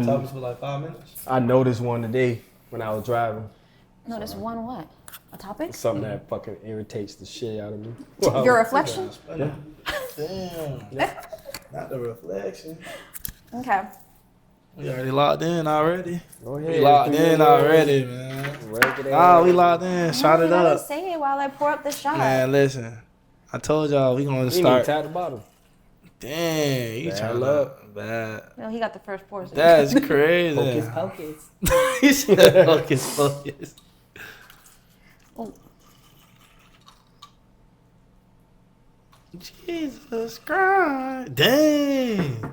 Topics for like 5 minutes. I noticed one today when I was driving. Notice one what? A topic? Something that fucking irritates the shit out of me. Your reflection? Yeah. Damn. Yeah. Not the reflection. Okay. We already locked in already. Go ahead. We locked in already, man. We locked in. Shot it up. Say it while I pour up the shot. Man, listen. I told y'all we gonna start. Tap the bottom. Damn, you trying up bad. No, he got the first pour. So That's crazy. Focus, focus. He said focus, focus. Oh. Jesus Christ. Dang.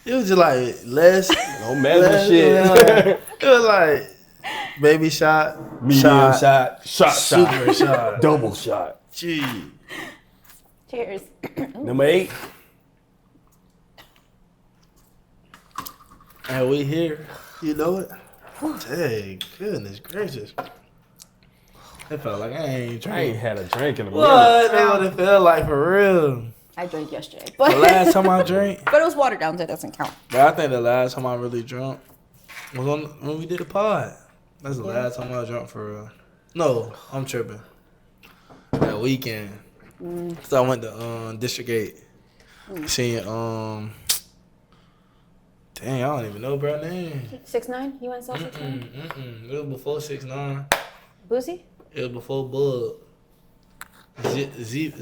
It was just like less. No magic shit. It was like baby shot, medium shot, super shot, double shot. Gee. Cheers. Number 8. And we here. You know it? Dang, goodness gracious. It felt like I ain't had a drink in a minute. What? That's what it felt like for real. I drank yesterday. But The last time I drank. But it was watered down, so it doesn't count. But I think the last time I really drunk was when we did the pod. That's the last time I drunk for real. No, I'm tripping. That weekend. So I went to District 8. Seeing dang, I don't even know bro name. 6ix9ine? You went and saw 6ix9ine? It was before 6ix9ine. Boosie? It was before Bug.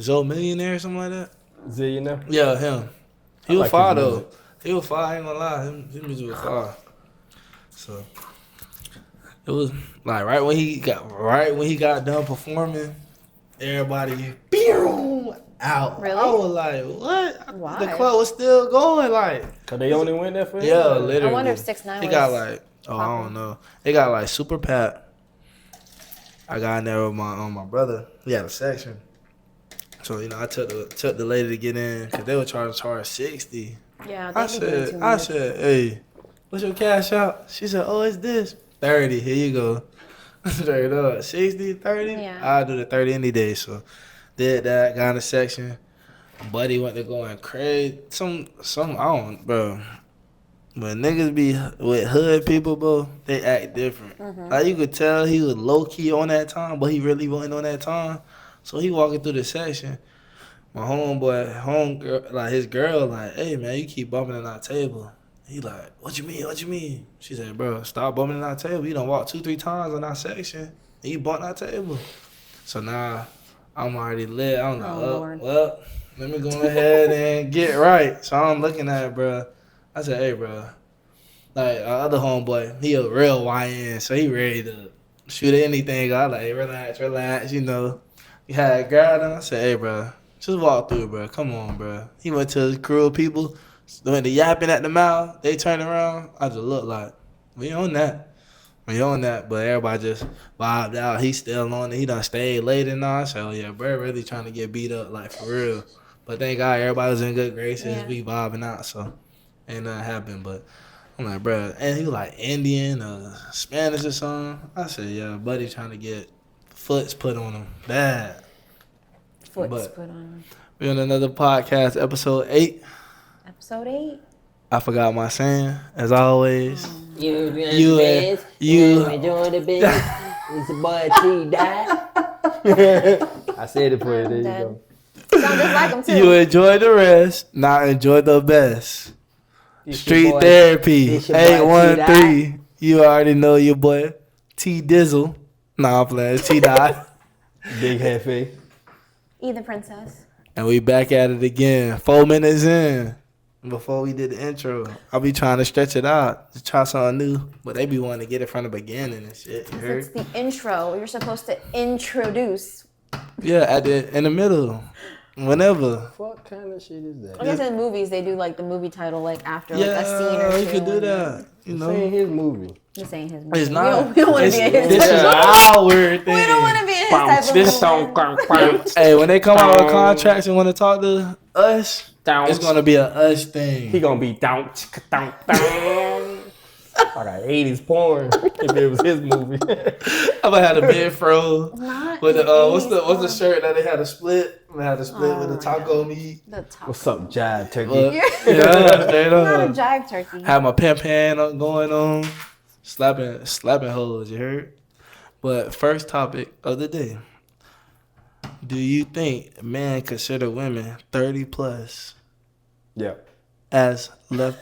Zo Millionaire or something like that. Zillionaire? Yeah, him. He was fire though. He was fire. I ain't gonna lie. His music was fire. So it was like right when he got done performing, everybody out. Really? I was like, what? Why? The club was still going like. Cause they only went there for Yeah, literally. I wonder if 6ix9ine He was got like I don't know. They got like super packed. I got in there with my brother. We had a section. So, you know, I took the lady to get in because they were trying to charge $60. Yeah, I said, hey, what's your cash out? She said, oh, it's this. 30, here you go. Straight up. 60, 30? Yeah. I'll do the 30 any day. So, did that, got in the section. Buddy went to going crazy. Some, I don't, bro. When niggas be with hood people, bro, they act different. Mm-hmm. Like, you could tell he was low-key on that time, but he really wasn't on that time. So he walking through the section. My homegirl, like his girl, like, hey man, you keep bumping in our table. He like, what you mean? What you mean? She said, bro, stop bumping in our table. You done walk 2-3 times on our section, and you bumped our table. So now I'm already lit. I'm like, well, let me go ahead and get right. So I'm looking at it, bro. I said, hey, bro. Like our other homeboy, he a real YN, so he ready to shoot anything. I like, hey, relax, you know. He had a girl down. I said, hey, bro, just walk through, bro. Come on, bro. He went to his crew of people. When they yapping at the mouth, they turn around. I just look like, we on that. But everybody just vibed out. He still on it. He done stayed late and all. I said, oh, yeah, bro, really trying to get beat up, like, for real. But thank God everybody was in good graces. Yeah. We vibing out, so ain't nothing happened. But I'm like, bro, and he was like Indian or Spanish or something. I said, yeah, buddy trying to get foots put on him. Bad. Foots put on him. We're on another podcast, episode 8. Episode 8. I forgot my saying, as always. You enjoy the biz. It's a boy T. I said it for you. There you go. Sound just like him too. You enjoy the rest, not enjoy the best. Street Therapy, 813. You already know your boy T Dizzle. Nah, I'm playing T Dot. Big Hefe. Either princess. And we back at it again. 4 minutes in. Before we did the intro, I'll be trying to stretch it out to try something new. But they be wanting to get it from the beginning and shit. You heard? It's the intro. You're supposed to introduce. Yeah, in the middle. Whenever. What kind of shit is that? I guess in movies they do like the movie title like after like a scene or two. Yeah, you could do that. You know, his movie. This ain't his movie. It's not. We don't want to be in his This is our weird thing. We don't want to be in type of This woman. song. Hey, when they come out with contracts and want to talk to us, it's gonna be a us thing. He gonna be down, down, down. Like an 80s porn if it was his movie. I'm gonna have the bed fro Not with the an what's 80s the shirt that they had to split? They had to split with the my taco God. meat. The top. What's up, Jive Turkey? But, You're yeah, straight not a up. jive turkey. Have my pimp hand up going on, slapping hoes. You heard? But first topic of the day: do you think men consider women 30 plus Yeah. as left,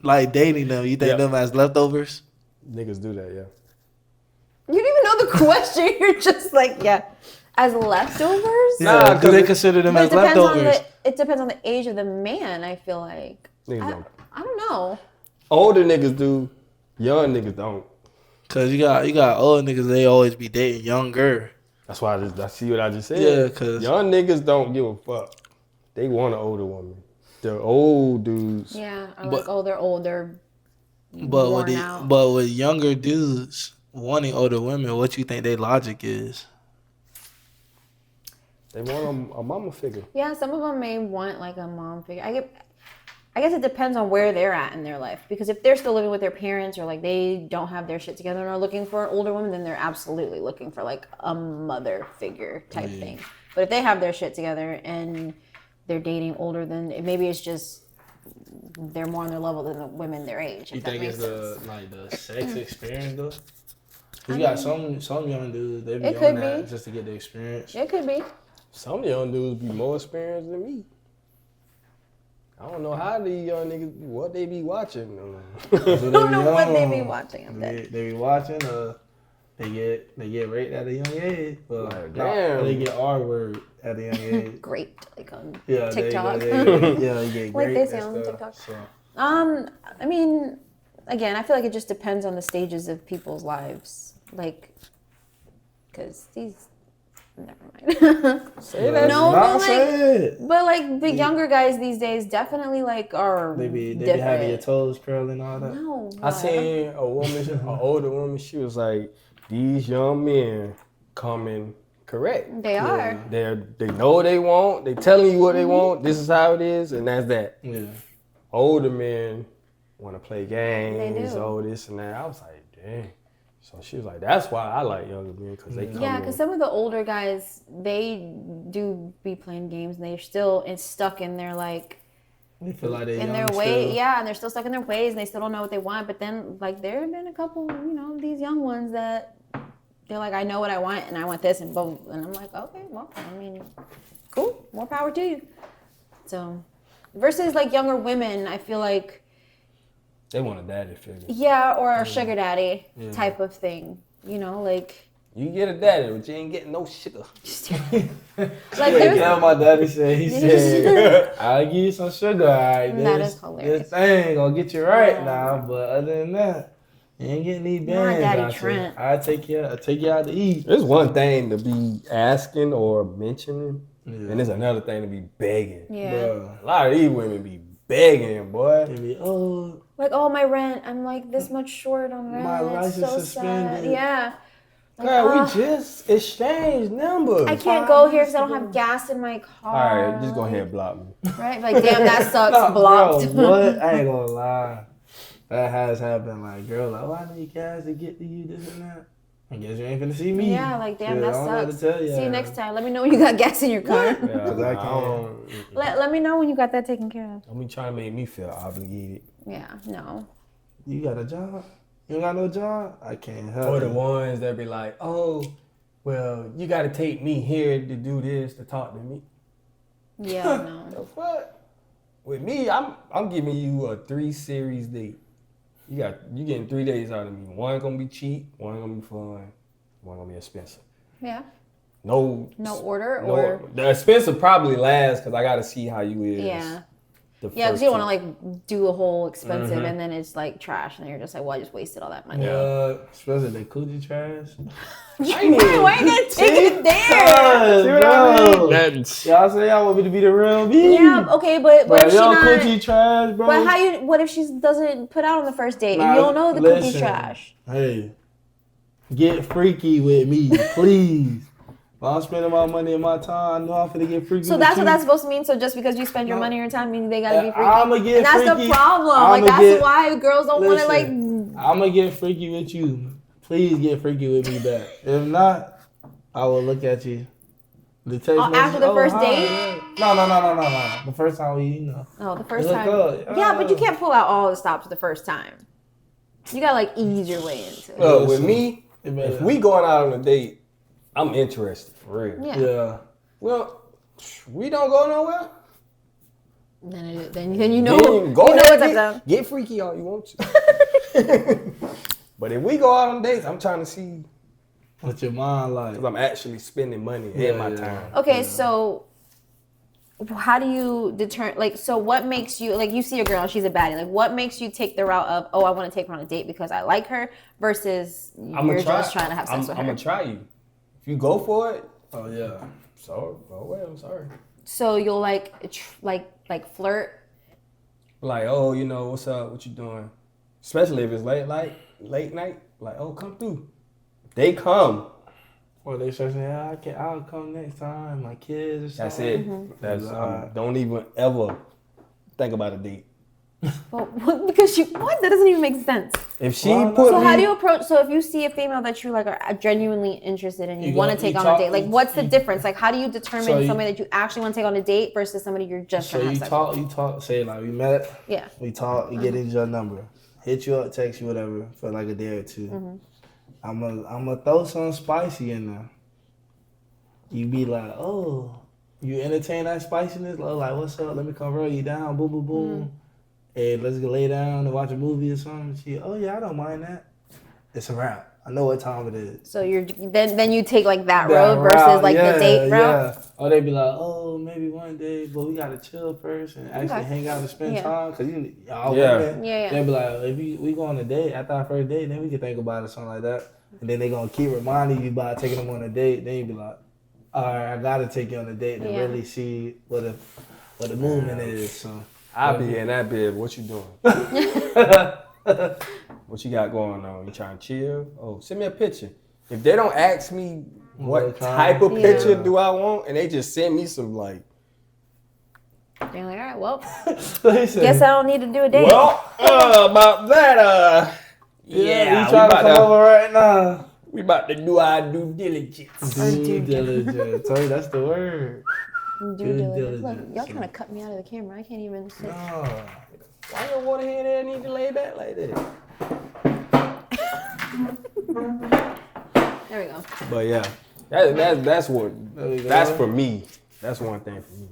like dating them? You think Yep. them as leftovers? Niggas do that, yeah. You didn't even know the question. You're just like, yeah. As leftovers? Yeah, do 'cause they it- consider them But as leftovers? it depends on the age of the man, I feel like. Niggas don't. I don't know. Older niggas do, young niggas don't. Cause you got old niggas, they always be dating younger. That's why I see what I just said. Yeah, cause Young niggas don't give a fuck. They want an older woman. The old dudes. Yeah. Or But- like, oh, they're old, they're but worn out. with younger dudes wanting older women, what you think their logic is? They want a mama figure. Yeah, some of them may want like a mom figure. I guess it depends on where they're at in their life. Because if they're still living with their parents or like they don't have their shit together and are looking for an older woman, then they're absolutely looking for like a mother figure type thing. But if they have their shit together and they're dating older, then maybe it's just they're more on their level than the women their age. You If that think makes it's sense. the sex experience though? You got some young dudes, they be It on could that be. just to get the experience. It could be. Some young dudes be more experienced than me. I don't know how these young niggas, what they be watching. I I don't know what they be watching. I'm dead. They be watching. They get raped at a young age. Well, Like, nah, damn. they get R word at a young age. Great, like on Yeah, there you go, TikTok. there you go. Yeah, you get Like great they and say on stuff, TikTok. So. I mean, again, I feel like it just depends on the stages of people's lives. Like, because these, never mind. Say that. No, Nah, but like, say it. but like the younger guys these days definitely like are They be different. having your toes curling and all that. No, I seen a woman, an older woman, she was like, these young men coming correct. they are. They know what they want, they telling you what they want, this is how it is, and that's that. Yeah. Older men want to play games, do. all this and that. I was like, dang. So she was like, that's why I like younger men, because they come Yeah, in. because some of the older guys, they do be playing games and they're still stuck in their like They feel like they in young their still. way, yeah, and they're still stuck in their ways and they still don't know what they want. But then like there have been a couple, these young ones that they're like, I know what I want and I want this and boom, and I'm like, okay, well, I mean, cool, more power to you. So versus like younger women, I feel like They want a daddy figure. yeah, or a sugar daddy type of thing, like. You get a daddy, but you ain't getting no sugar. Like there's Yeah, my daddy said, he said, I'll give you some sugar, all right? That This, is hilarious. this thing gonna get you right Yeah. now, but other than that, you ain't getting these My bands. daddy I said, Trent. I'll take you out to eat. There's one thing to be asking or mentioning, Yeah. and there's another thing to be begging. yeah. Bruh. A lot of these women be begging, boy. They be, oh, Like, oh, my rent. I'm like this much short on rent. My It's license so suspended. sad. Yeah. Like, Girl, ah, we just exchanged numbers. I can't go here because I don't have gas in my car. All right, just go ahead and block me. Right? Like, damn, that sucks. nah, Blocked. bro, what? I ain't gonna lie. That has happened. Like, girl, like, oh, I need gas to get to you, this and that. I guess you ain't finna see me. Yeah, like, damn, Shit, that I don't know what to sucks. tell ya. See you next time. Let me know when you got gas in your car. Yeah, 'Cause I can't. don't Let me know when you got that taken care of. be trying to make me feel obligated. Yeah, no. You got a job? You don't got no job? I can't help Or the it. ones that be like, oh, well, you got to take me here to do this, to talk to me. Yeah, no. The fuck? With me, I'm giving you a 3 series date. You getting 3 days out of me. One gonna be cheap, one gonna be fun, one gonna be expensive. Yeah. No order or. the expensive probably last because I gotta see how you is. Yeah. the Yeah, because first you don't want two. to like do a whole expensive and then it's like trash and then you're just like, well, I just wasted all that money. Especially the coochie trash. Why you gonna take it there? See what I mean? That's Y'all say y'all want me to be the real me. Yeah, okay, but Bro, what if she y'all not? coochie trash, bro. But what if she doesn't put out on the first date and Nah, you don't know the cookie's listen. trash? Hey, get freaky with me, please. While I'm spending my money and my time, I know I'm finna get freaky. So with that's you. what that's supposed to mean. So just because you spend your money or your time means they gotta be freaky. I'ma get and that's freaky. the problem. Like that's why girls don't want to like. I'ma get freaky with you. Please get freaky with me back. If not, I will look at you. The text After the first date? No. The first time we. Oh, the first Look time. up. Yeah, but you can't pull out all the stops the first time. You gotta like ease your way into it. Look, with me, if we going out on a date, I'm interested for real. Yeah. Well, we don't go nowhere. Then you know. Go you know ahead, what's up. get freaky all you want to. But if we go out on dates, I'm trying to see What's your mind like? because I'm actually spending money and my time. Okay, so how do you determine? Like, so what makes you like? You see a girl, she's a baddie. Like, what makes you take the route of, oh, I want to take her on a date because I like her, versus you're just trying to have sex with her? I'm gonna try you. If you go for it, Oh yeah. so oh well, I'm sorry. So you'll like flirt. Like, oh, you know, what's up? What you doing? Especially if it's late night. Like, oh, come through. They come. Or they start saying, I'll come next time. My kids. Or That's something. it. That's don't even ever think about a date. Well, because that doesn't even make sense. If she Well, put So me, how do you approach? So if you see a female that you like are genuinely interested in, you want to take on a date. Like, what's the difference? Like, how do you determine somebody that you actually want to take on a date versus somebody you're just So trying to have sex with? you talk. Say like we met. Yeah. We talk. We get into your number. Hit you up, text you, whatever, for like a day or two. I'm gonna throw something spicy in there. You be like, oh, you entertain that spiciness? Like, what's up? Let me come roll you down. Boom, boom, boom. Hey, let's go lay down and watch a movie or something. She, oh yeah, I don't mind that. It's a wrap. I know what time it is. So you're then you take like that road versus like the date route. Yeah. Or they be like, oh, maybe one day, but we gotta chill first and actually hang out and spend time. Cause y'all women, they be like, if we go on a date after our first date, then we can think about it, something like that. And then they gonna keep reminding you about taking them on a date. Then you be like, all right, I gotta take you on a date to really see what the movement is. So I'll be in that bed. What you doing? What you got going on? You trying to chill? Oh, send me a picture. If they don't ask me what type of picture do I want, and they just send me some like, You're like, all right, well, listen, guess I don't need to do a date. well, about that, yeah, we trying to come over right now. We about to do our due diligence. Due diligence. Sorry, that's the word. Due diligence. Look, y'all trying to cut me out of the camera. I can't even sit. No. Why your water head there need to lay back like that? There we go. But yeah, that's for me. That's one thing for me.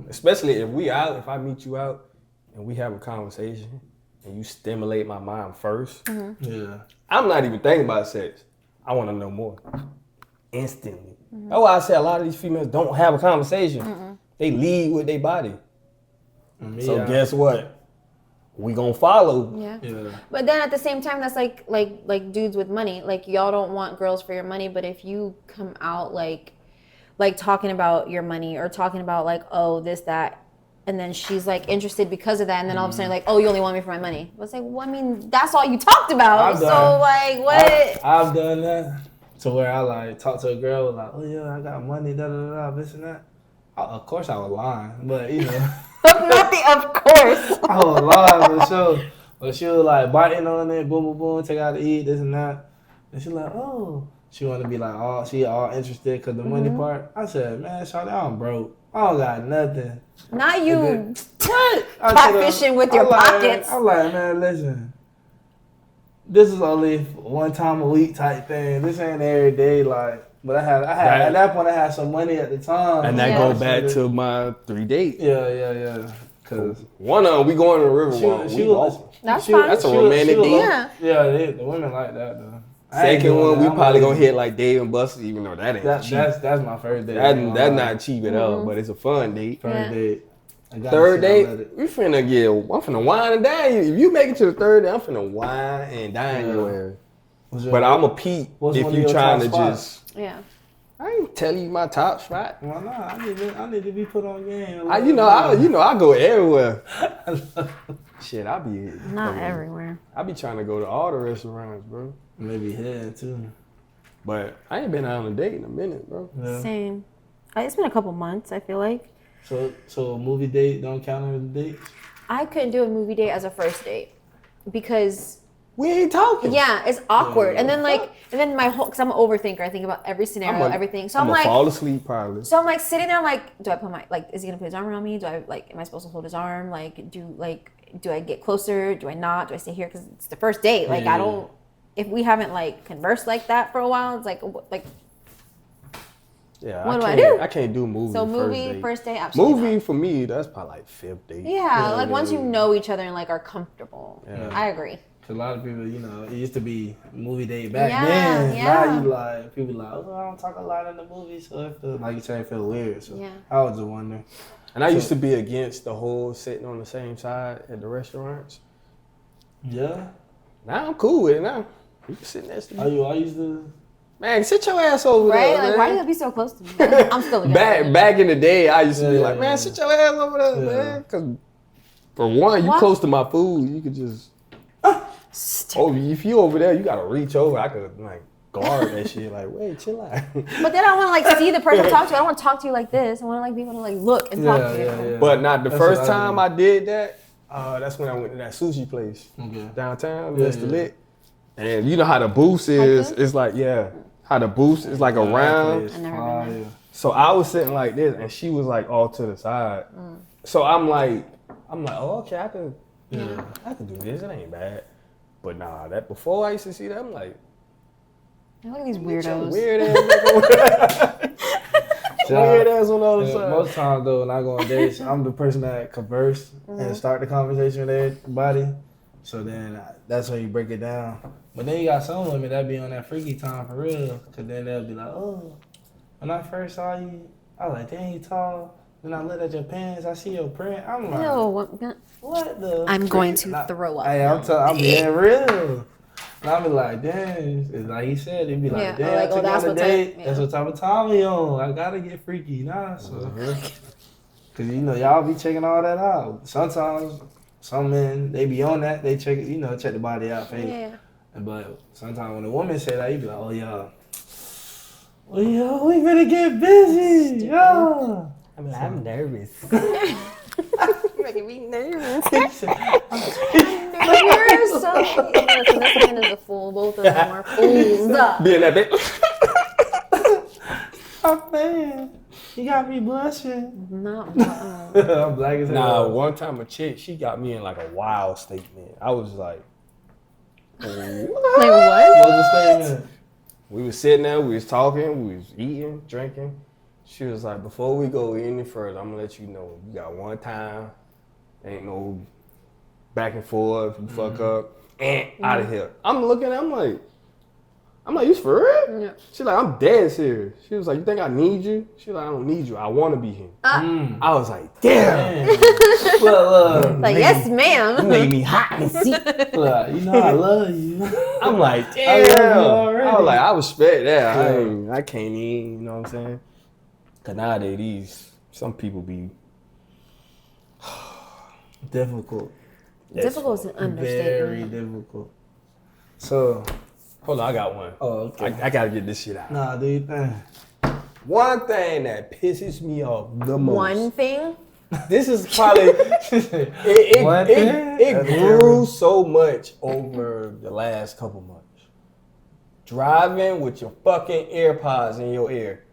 Especially if I meet you out and we have a conversation and you stimulate my mind first. Yeah. I'm not even thinking about sex. I want to know more. Instantly. That's why I say a lot of these females don't have a conversation. They lead with their body. So guess what? We gonna follow. Yeah. But then at the same time, that's like dudes with money. Like y'all don't want girls for your money, but if you come out like talking about your money or talking about like, oh, this, that, and then she's like interested because of that, and then all of a sudden like, oh, you only want me for my money. It's like, well, I mean, that's all you talked about. So like, what? I've done that to where I like talk to a girl like, oh yeah, I got money, da da da, this and that. Of course I was lying, but you know. Nothing, of course. I was lying for sure. But she was like biting on it, boom, boom, boom, take out to eat, this and that. And she like, oh. She want to be like, all interested because the money part. I said, man, shawty, I'm broke. I don't got nothing. Not you. What? Catfishing with your pockets. I'm like, man, listen. This is only one time a week type thing. This ain't every day, like. But I had at that point I had some money at the time. And that goes back to my 3 dates. Yeah. Cause one of them, we going to the river. That's fine. That's a romantic date. Yeah, the women like that though. Second one, we probably gonna hit like Dave and Buster, even though that ain't cheap. That's my first date. That's not cheap at all, but it's a fun date. First date. Third date, I'm finna wine and dine you. If you make it to the third date, I'm finna wine and dine your ass. But I'm a Pete if you trying to just. Yeah. I ain't tell you my top spot. Why not? I need to be put on game. I go everywhere. Shit, I be not everywhere. I be trying to go to all the restaurants, bro. Maybe head too. But I ain't been out on a date in a minute, bro. Yeah. Same. It's been a couple months, I feel like. So a movie date don't count as a date? I couldn't do a movie date as a first date because We ain't talking. yeah, it's awkward. Yeah. And then my whole, because I'm an overthinker. I think about every scenario, everything. So I'm gonna like, fall asleep probably. so I'm like sitting there, like, do I put my, like, is he gonna put his arm around me? Do I, like, am I supposed to hold his arm? Like, do I get closer? Do I not? Do I stay here? Because it's the first date. Like, I don't, if we haven't, like, conversed like that for a while, it's like, Yeah, what do I do? I can't do movies. so movie, first date, absolutely Movie not. for me, that's probably like 5th date. Yeah, like, once you know each other and, like, are comfortable. Yeah. I agree. Cause a lot of people, it used to be movie date back Yeah, then. yeah. Now you like people like, oh, I don't talk a lot in the movie, so I feel like you say I feel weird. So Yeah. I was just wondering. And I used to be against the whole sitting on the same side at the restaurants. Yeah. Now I'm cool with it now. You can sit next to me. I used to. Man, sit your ass over Right? there, Like, man. why you gotta be so close to me? I'm still Back in the day, I used to be Yeah, like, man, sit your ass over there, Yeah. man. Cause for one, you What? close to my food, you could just. Oh, if you over there, you gotta reach over. I could like guard that shit. Like, wait, chill out. But then I want to like see the person talk to. I don't want to talk to you like this. I want to like be able to like look and talk to you. Yeah. But not the That's first what I time do. I did that. That's when I went to that sushi place Okay. downtown, Yeah, Mr. yeah. Lit. And you know how the booth is? Okay. It's like how the booth is like around. It's I never been there. fire. So I was sitting like this, and she was like all to the side. So I'm like, oh, okay, I could do this. It ain't bad. But nah, that before I used to see that, I'm like, Look at these weird weirdos. weird ass on the other Yeah, side. most times though, when I go on dates, I'm the person that converse and start the conversation with everybody. So then that's when you break it down. But then you got some women that be on that freaky time for real. Cause then they'll be like, oh, when I first saw you, I was like, dang, you tall. Then I looked at your pants, I see your print. I'm like, Ew, what the? I'm going freak? to throw up. Hey, I'm being real. And I be like, damn, it's like he said, he'd be like, Yeah, damn, like, I took you that's on a what date. type- That's yeah. what type of time we on. I gotta get freaky, nah. So, cause y'all be checking all that out. Sometimes some men they be on that, they check the body out fake. Yeah. But sometimes when a woman say that, you be like, oh yeah, we better get busy, yeah. I'm like, I'm nervous. Making me nervous. You're so. Listen, this man is a fool. Both of them are fools. Being that bitch. Oh man, you got me blushing. No. I'm black as Nah, hell. one time a chick, she got me in like a wild statement. I was like, Like what? What was the statement? we was sitting there, we was talking, we was eating, drinking. She was like, before we go any further, I'm gonna let you know, you got one time, ain't no back and forth, you fuck up, out of here. I'm looking at, I'm like, you for real? Yeah. She's like, I'm dead serious. She was like, you think I need you? She's like, I don't need you, I wanna be here. I was like, damn. Look, Like, yes, ma'am. Made me hot in the seat. look, you know I love you. I'm like, I damn. love you already. I was like, I respect that. Yeah. I can't even, you know what I'm saying? Cause nowadays, some people be Difficult. Difficult is an Very understatement. difficult. So, Hold on, I got one. oh, okay. I gotta get this shit out. Nah, do you think? One thing that pisses me off the most. One thing. This is probably One thing? it grew so much over the last couple months. Driving with your fucking AirPods in your ear.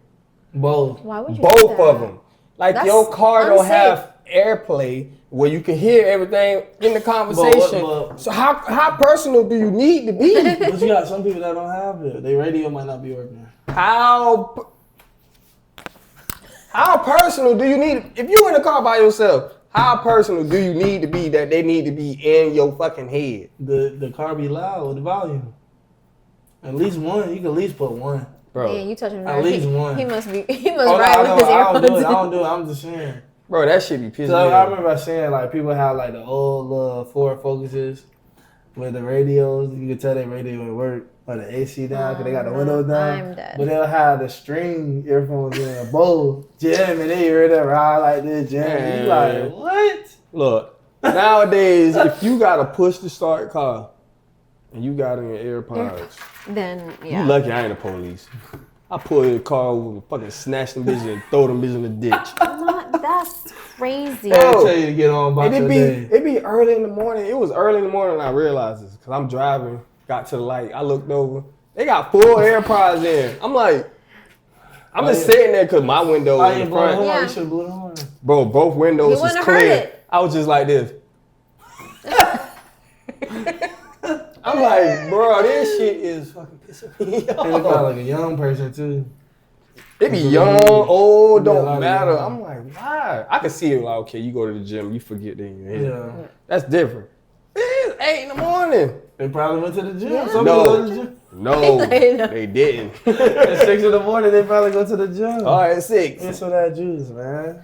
Both. Why would you do Both that? of them. Like That's your car don't unsafe. have AirPlay where you can hear everything in the conversation. but- So how personal do you need to be? But you got some people that don't have it. Their radio might not be working. How personal do you need? If you in a car by yourself, how personal do you need to be that they need to be in your fucking head? The car be loud with the volume. At least one. You can at least put one. Bro, Yeah, you touching At least one. He must be. He must Oh, no, ride I with his don't do it. I AirPods. don't do it. I'm just saying. bro, that shit be pissing So me I off. remember saying like people have like the old Ford Focuses with the radios. You can tell their radio would work or the AC down because they got the windows down. I'm dead. But they'll have the string earphones in both. Jamming, they hear that ride like this jamming. You like what? Look, nowadays, if you gotta push the start car and you got in your AirPods. Then You yeah. lucky I ain't the police. I pull your car over, fucking snatch them bitches and throw them bitches in the ditch. That's crazy. I tell you to get on about your day. It be early in the morning. It was early in the morning when I realized this. Cause I'm driving, got to the light. I looked over. They got full AirPods in. I'm like, I'm just sitting there cause my window I in ain't the blowing the front. horn. Yeah. You should have blew the horn. Bro, both windows You was wouldn't have heard clear. it. I was just like this. I'm like, bro, this shit is fucking pissing me It look off. like a young person too. They be young, old, Be a lot don't of matter. young. I'm like, why? I can see it like, okay, you go to the gym, you forget that you're in. Yeah. That's different. It is 8 in the morning. They probably went to the gym. Yeah. Some No. people go to the gym. No, Later. they didn't. At 6 in the morning, they probably go to the gym. All right, 6. Get some of that juice, man.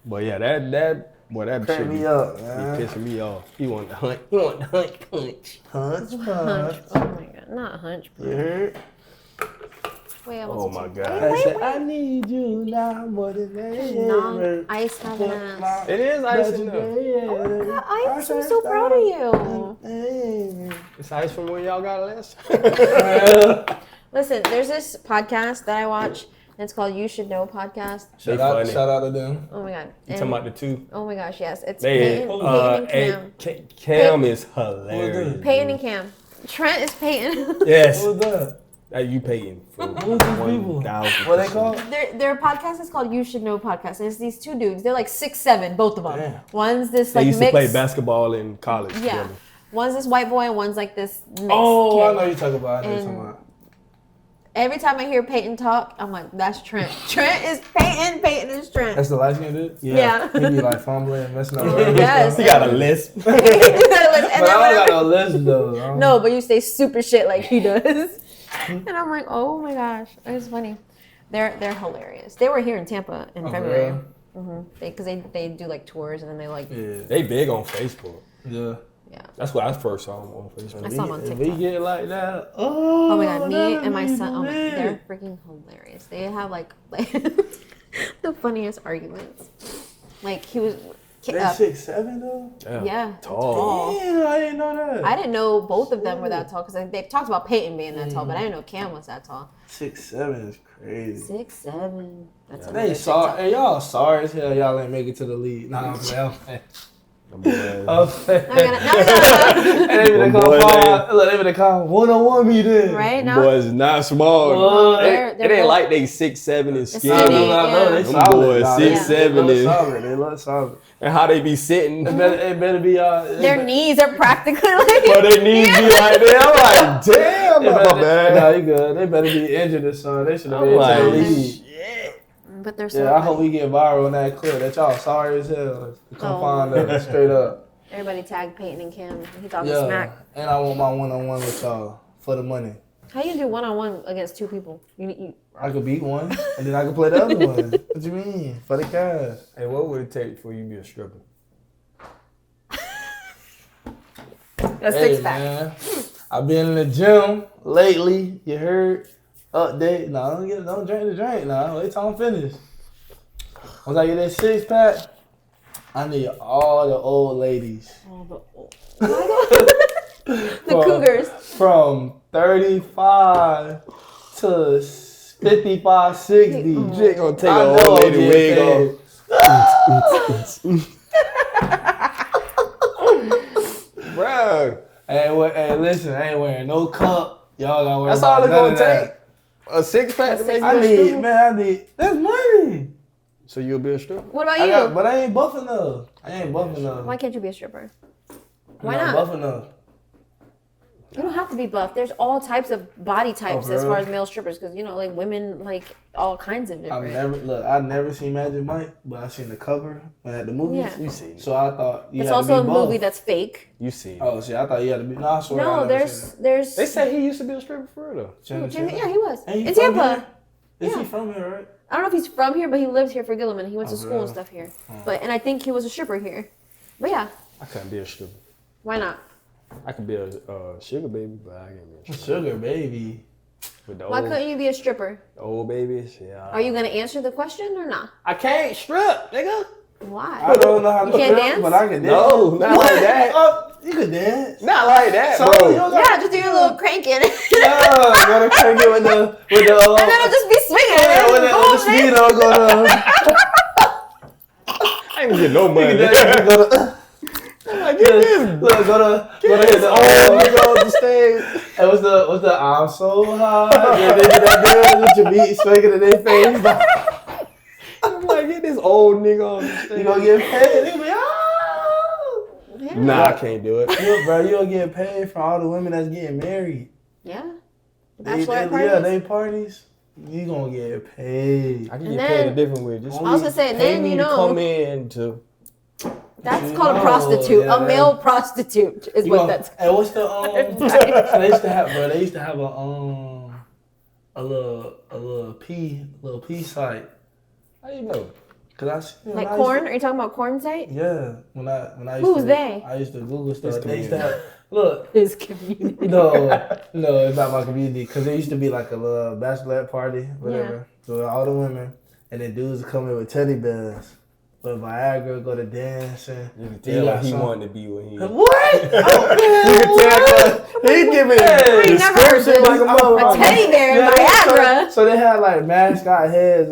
But yeah, that Crank shit me be, up, be man. pissing me off. He want the hunt. He want the hunt punch. Hunch, Hunch. punch. Oh my god, not hunch. You heard? Wait, I Oh wasn't my too- God. I said, I need you now more than ever. Non ice having ass. It is ice in there. Oh my god, Ice, I'm so proud of you. It's ice from where y'all got it last. Listen, there's this podcast that I watch, and it's called You Should Know Podcast. They Shout out, funny. shout out to them. Oh my god. You And- talking about the two? oh my gosh, yes. It's They, Peyton and Cam. Cam is hilarious. Peyton and Cam. Trent is Peyton. Yes. What was that? You Peyton. For Who's these people? 1,000%. What they called? Their podcast is called You Should Know Podcast, and it's these two dudes. They're like 6'7", both of them. Damn. One's this They like used mix. to play basketball in college Yeah. together. One's this white boy, and one's like this mixed Oh, I kid. know you talking about. I know you And- talking about. Every time I hear Peyton talk, I'm like, that's Trent. Trent is Peyton. Peyton is Trent. That's the light skin dude? Yeah. He be like fumbling, messing around. Yes. He got a lisp. And But then I don't got whenever- no list though. I don't- no, but you say super shit like he does. And I'm like, oh my gosh, it's funny. They're hilarious. They were here in Tampa in Oh, February. real? Because they do like tours and then they like, Yeah. They big on Facebook. Yeah. yeah. That's where I first saw them on Facebook. I saw them on If TikTok. we get like that, oh, Oh my god, me that and my would son, oh be my, lit. they're freaking hilarious. They have like the funniest arguments. Like he was, They 6'7" though. yeah, Tall. Damn, I didn't know that. I didn't know both of them were that tall because they've talked about Peyton being that tall, but I didn't know Cam was that tall. 6'7" is crazy. 6'7". That's They another sorry. TikTok. Hey, y'all sorry as hell. Y'all ain't make it to the league. Nah, I'm playing. I'm playing. Them boys. I'm playing. Now we gotta- They Them even boys call. Look, they even call 1-on-1 me then. right Them now. boys not small. What? They're It ain't both- like they 6'7" and skinny. I skinny. know, Yeah. they Them solid. boys Nah, 6'7" They look is- solid. They look solid. And how they be sitting. It better be Their knees are practically like. But they knees be like that. I'm like, damn, They my better, bad. nah, you good. They better be injured or something. They should have I'm been like, into the league. shit. But they're so. Yeah, I hope funny. we get viral on that clip. That y'all sorry as hell. Come Oh. find us straight up. Everybody tag Peyton and Cam. He talking Yeah, smack. and I want my 1-on-1 with y'all for the money. How you do 1-on-1 against two people? You I could beat one, and then I could play the other one. What you mean? For the cash. Hey, what would it take for you to be a stripper? a Hey, 6-pack. man, I've been in the gym lately. You heard? Update. No, don't drink the drink. No, wait till I'm finished. Once I get that 6-pack, I need all the old ladies. The Cougars. From 35 to 55, 60. Jake gonna take I an know old lady I'm wig getting off. Bro, Hey, listen, I ain't wearing no cup. Y'all gotta wear that's all it's none gonna of that. take. A 6-pack to make you I a need, stripper? man, that's money. So you'll be a stripper? What about you? But I ain't buff enough. I ain't buff enough. Why can't you be a stripper? Why I'm not? buff enough. You don't have to be buff. There's all types of body types for as real? far as male strippers, because like women like all kinds of different. I never seen Magic Mike, but I seen the cover when at the movies. Yeah. You see. So I thought you It's had also to a be buff. movie that's fake. You see. Oh shit! I thought you had to be. No, I swear. I No, never there's seen there's. They say he used to be a stripper for real though. it. Channing Jimmy, Tatum. yeah, he was Ain't he in from Tampa. here? Is Yeah. he from here, right? I don't know if he's from here, but he lived here for Gilliman. He went to Oh, school really? and stuff here. And I think he was a stripper here. But yeah, I couldn't be a stripper. why not? I could be a sugar baby, but I can't be a stripper. Sugar baby. With the Why old, couldn't you be a stripper? old babies, yeah. Are you gonna answer the question or not? I can't strip, nigga. Why? I don't know how to You can't strip, dance? but I can dance. No, not like that. Oh, you can dance. Not like that, So, bro. you don't Yeah, just do your little cranking. And Yeah, gotta crank it with the then it'll just be swinging. yeah, with the speed on go to. I ain't get no money. Go to. Like, get this. Look, go to This the old nigga on the stage. Hey, what's the I'm so high? Yeah, they do that dance with your beat swinging in their face. I'm like, get this old nigga on the stage. You gonna get paid? They be oh. Yeah. Nah, I can't do it. Bro, you gonna get paid for all the women that's getting married. Yeah. They, Bachelorette yeah, parties. they parties. You gonna get paid. I can And get paid a then- different way. Just I was gonna say, pay then me you to know. come in to. That's called a prostitute. yeah, A male prostitute is You what gonna- that's. Hey, what's the so they used to have, bro. They used to have a little P site. How you know? Cause I see Like corn? Are you talking about corn site? Yeah, when I used Who's to, they? I used to Google stuff. His They used to community. have look. His community. No, it's not my community. Cause there used to be like a little bachelorette party, whatever. So all the women and then dudes would come in with teddy bears, with Viagra, go to dancing. You can You tell got he some- wanted to be what he. What? He giving I ain't never heard this. like a motherfucker. A teddy bear and Yeah, Viagra. So they had like mascot head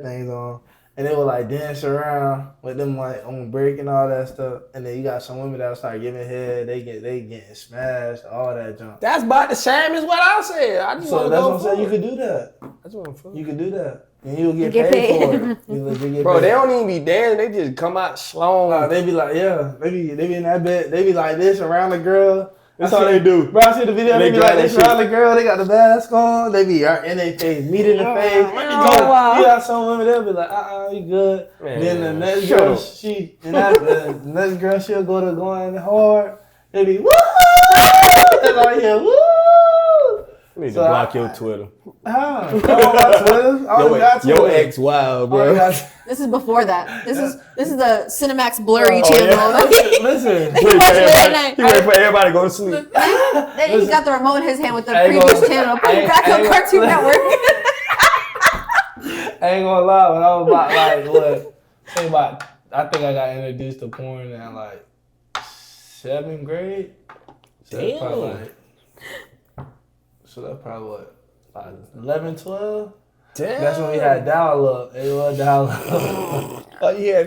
things on, and they would like dance around with them like on break and all that stuff. And then you got some women that start giving head, they getting smashed, all that junk. That's about the same as what I said. I just So want to that's go what I'm saying. You for it. could do that. That's what I'm for. You could do that, and you'll get, Get paid paid. for it. You legit get Bro, paid. they don't even be dancing. They just come out slow. They be like, yeah, they be in that bed. They be like this around the girl. That's I how see- they do. Bro, I see the video. They They be grab like that this around the girl. They got the mask on. They be in their face, meat in the face. wow. You got some women they'll be like, you good. Man, Then the next shut girl, up. the next girl, she'll go to going hard. They be woo. And like, yeah, woo. You need to So block your Twitter. How? Come on, my Twitter. I only got Your Twitter. ex wild, I only bro. got- This is before that. This is the Cinemax blurry Oh, channel. Listen. He watched it at night. He wait for everybody to go to sleep. Then he got the remote in his hand with the I ain't previous gonna- channel. Put I it ain't- back I on ain't Cartoon gonna- Network. I ain't gonna lie, when I was about like what? Say about, I think I got introduced to porn in like 7th grade. So that's probably Damn. like, so that's probably what, like 11, 12. Damn. That's when we had dial up. It was dial up. Oh, yeah.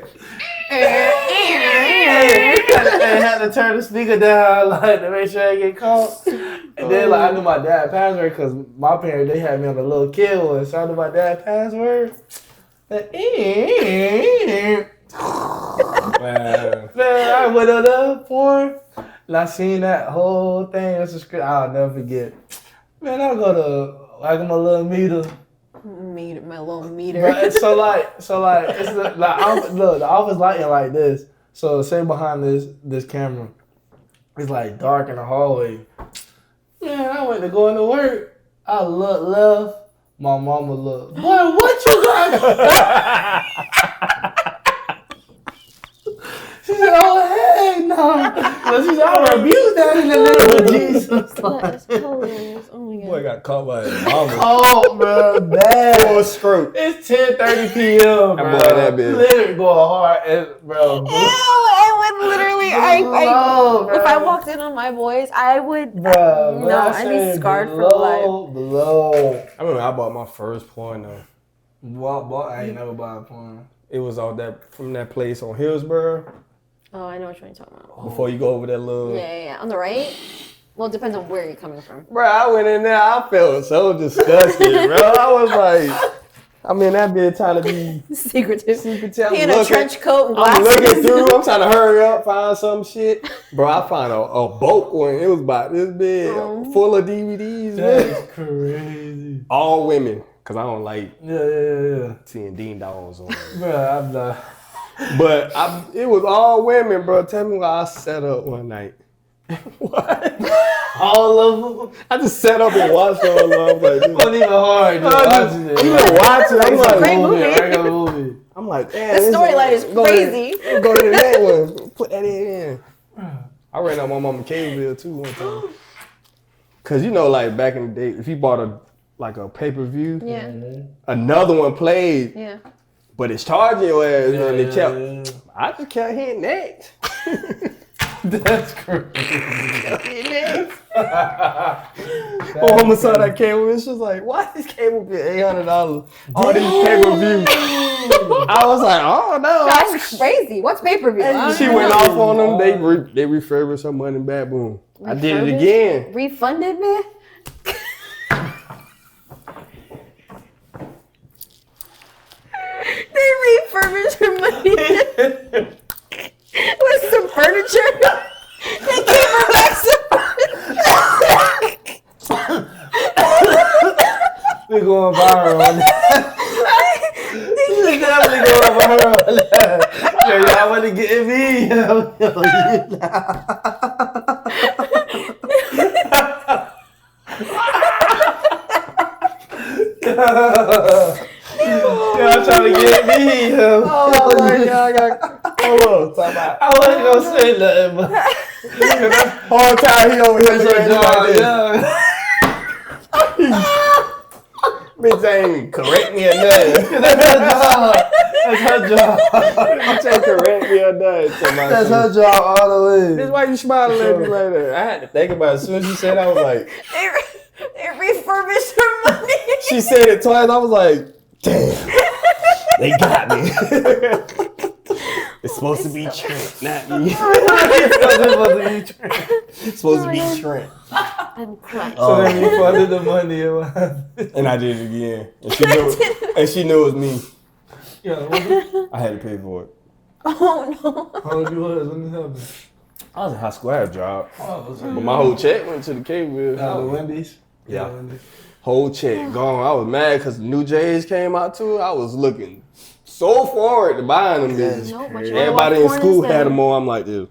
and had to turn the speaker down like to make sure I get caught. And then like I knew my dad's password because my parents they had me on the little kid one, so I knew my dad's password. Man. Man, I went on the porn and I seen that whole thing. It's a script I'll never forget. Man, I go to like my little meter. Meter, my little meter. Right, so like it's the office lighting like this. So say behind this camera, it's like dark in the hallway. Man, I went to go into work. I look left. My mama look. Boy, what you got? She said, "Oh hey, no." So she said, "I rebuke that in the name of Jesus." That is hilarious. Oh my Boy god. got caught by his mama. Oh, bro, bad. Full scrope. It's 10:30 p.m. bro. That boy, that bitch. Literally going hard, bro. Ew, I would literally, Below, if bro. I walked in on my boys, I would, Bro, no, I'd be scarred for life. Below. I remember I bought my first porn though. I ain't never bought a porn. It was all that from that place on Hillsborough. Oh, I know what you're talking about. Before you go over that little. Yeah. On the right? Well, it depends on where you're coming from. Bro, I went in there. I felt so disgusted, bro. I was like, I'm in that bitch trying to be Secretive. secretive. He in a trench coat and I'm glasses. looking through. I'm trying to hurry up, find some shit. Bro, I found a bulk one. It was about this big, Oh. full of DVDs, That man. is crazy. All women, because I don't like Yeah. seeing Dean Dogs on there. Bro, I'm not. But it was all women, bro. Tell me why I sat up one night. What? All of them. I just sat up and watched all of them. I was like, It wasn't even hard. Just watching it. even watching it, I'm It's a like, great movie. regular movie. I'm like, damn. The storyline is go crazy. Go to the next one. Put that in. I ran out my mama cable bill too one time. Cause you know, like back in the day, if you bought a pay-per-view, Yeah. another one played. Yeah. But it's charging your ass, Yeah, and it kept. yeah. I just kept hitting next. That's crazy. My mama saw that cable and she was like, "Why this cable be $800? All these pay-per-view." I was like, "Oh no." That's crazy. What's pay-per-view? She went off on them. They refurbished her money back. Boom. I did it again. Refunded me? They refurbished her money with some furniture. They gave her back some furniture. We going viral on that. We definitely going viral on that. Yo, y'all want to get me? Y'all trying to get me? Oh my God! Hold on, talk about. I wasn't gonna say nothing, but Whole time he over here it's looking a at me like job, this. Bitch ain't even correct me or nothing. That's her job. Bitch ain't correct me or nothing. That's her job all the way. Bitch, why you smiling at me like that? I had to think about it. As soon as she said it, I was like, They refurbished her money. she said it twice. I was like, damn, they got me. It's supposed to be Trent, not me. It's supposed to be Trent. I'm crying. So then we funded the money. And I did it again. And she knew it was me. Yeah, I had to pay for it. Oh no. how old you was when this happened? I was in high school. I had a job. Oh, But my whole check went to the cable bill. the Wendy's? Yeah. Wendy's. Whole check gone. I was mad because the new J's came out too. I was looking so forward to buying them bitches. No, but you wanna Everybody watch in porn school instead? had them on. I'm like, dude,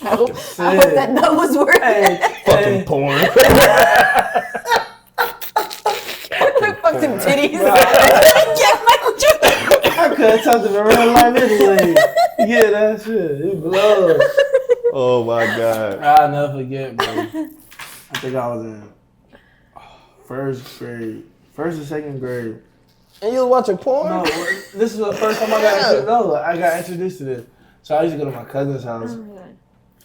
I hope that nut was worth it. fucking porn. Fuck them titties. I couldn't talk to the real life anyway. Yeah, that shit. It blows. Oh my God. I'll never forget, bro. I think I was in first or second grade. And you was watching porn? No, this is the first time I got introduced to this. So I used to go to my cousin's house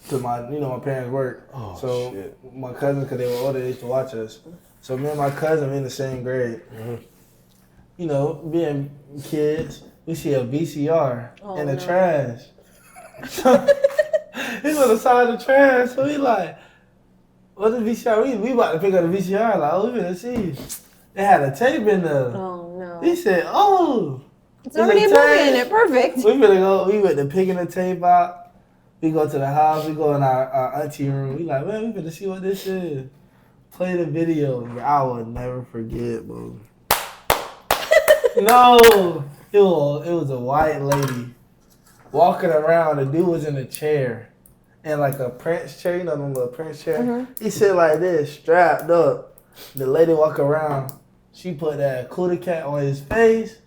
to my parents work. Oh, so shit. my cousins, because they were older, they used to watch us. So me and my cousin, we in the same grade. Mm-hmm. You know, being kids, we see a VCR in the trash. So he's on the side of the trash. So we like, what's the VCR? We about to pick up the VCR. Like, oh, we finna see. They had a tape in there. Oh no. He said, oh. It's already a movie in it. Perfect. We went to picking the tape out. We go to the house. We go in our auntie room. We like, man, we finna see what this is. Play the video. I will never forget, bro. No, it was a white lady walking around. The dude was in a chair, and like a Prince chair, you know, the little Prince chair. Mm-hmm. He sit like this, strapped up. The lady walk around. She put that cootie cat on his face.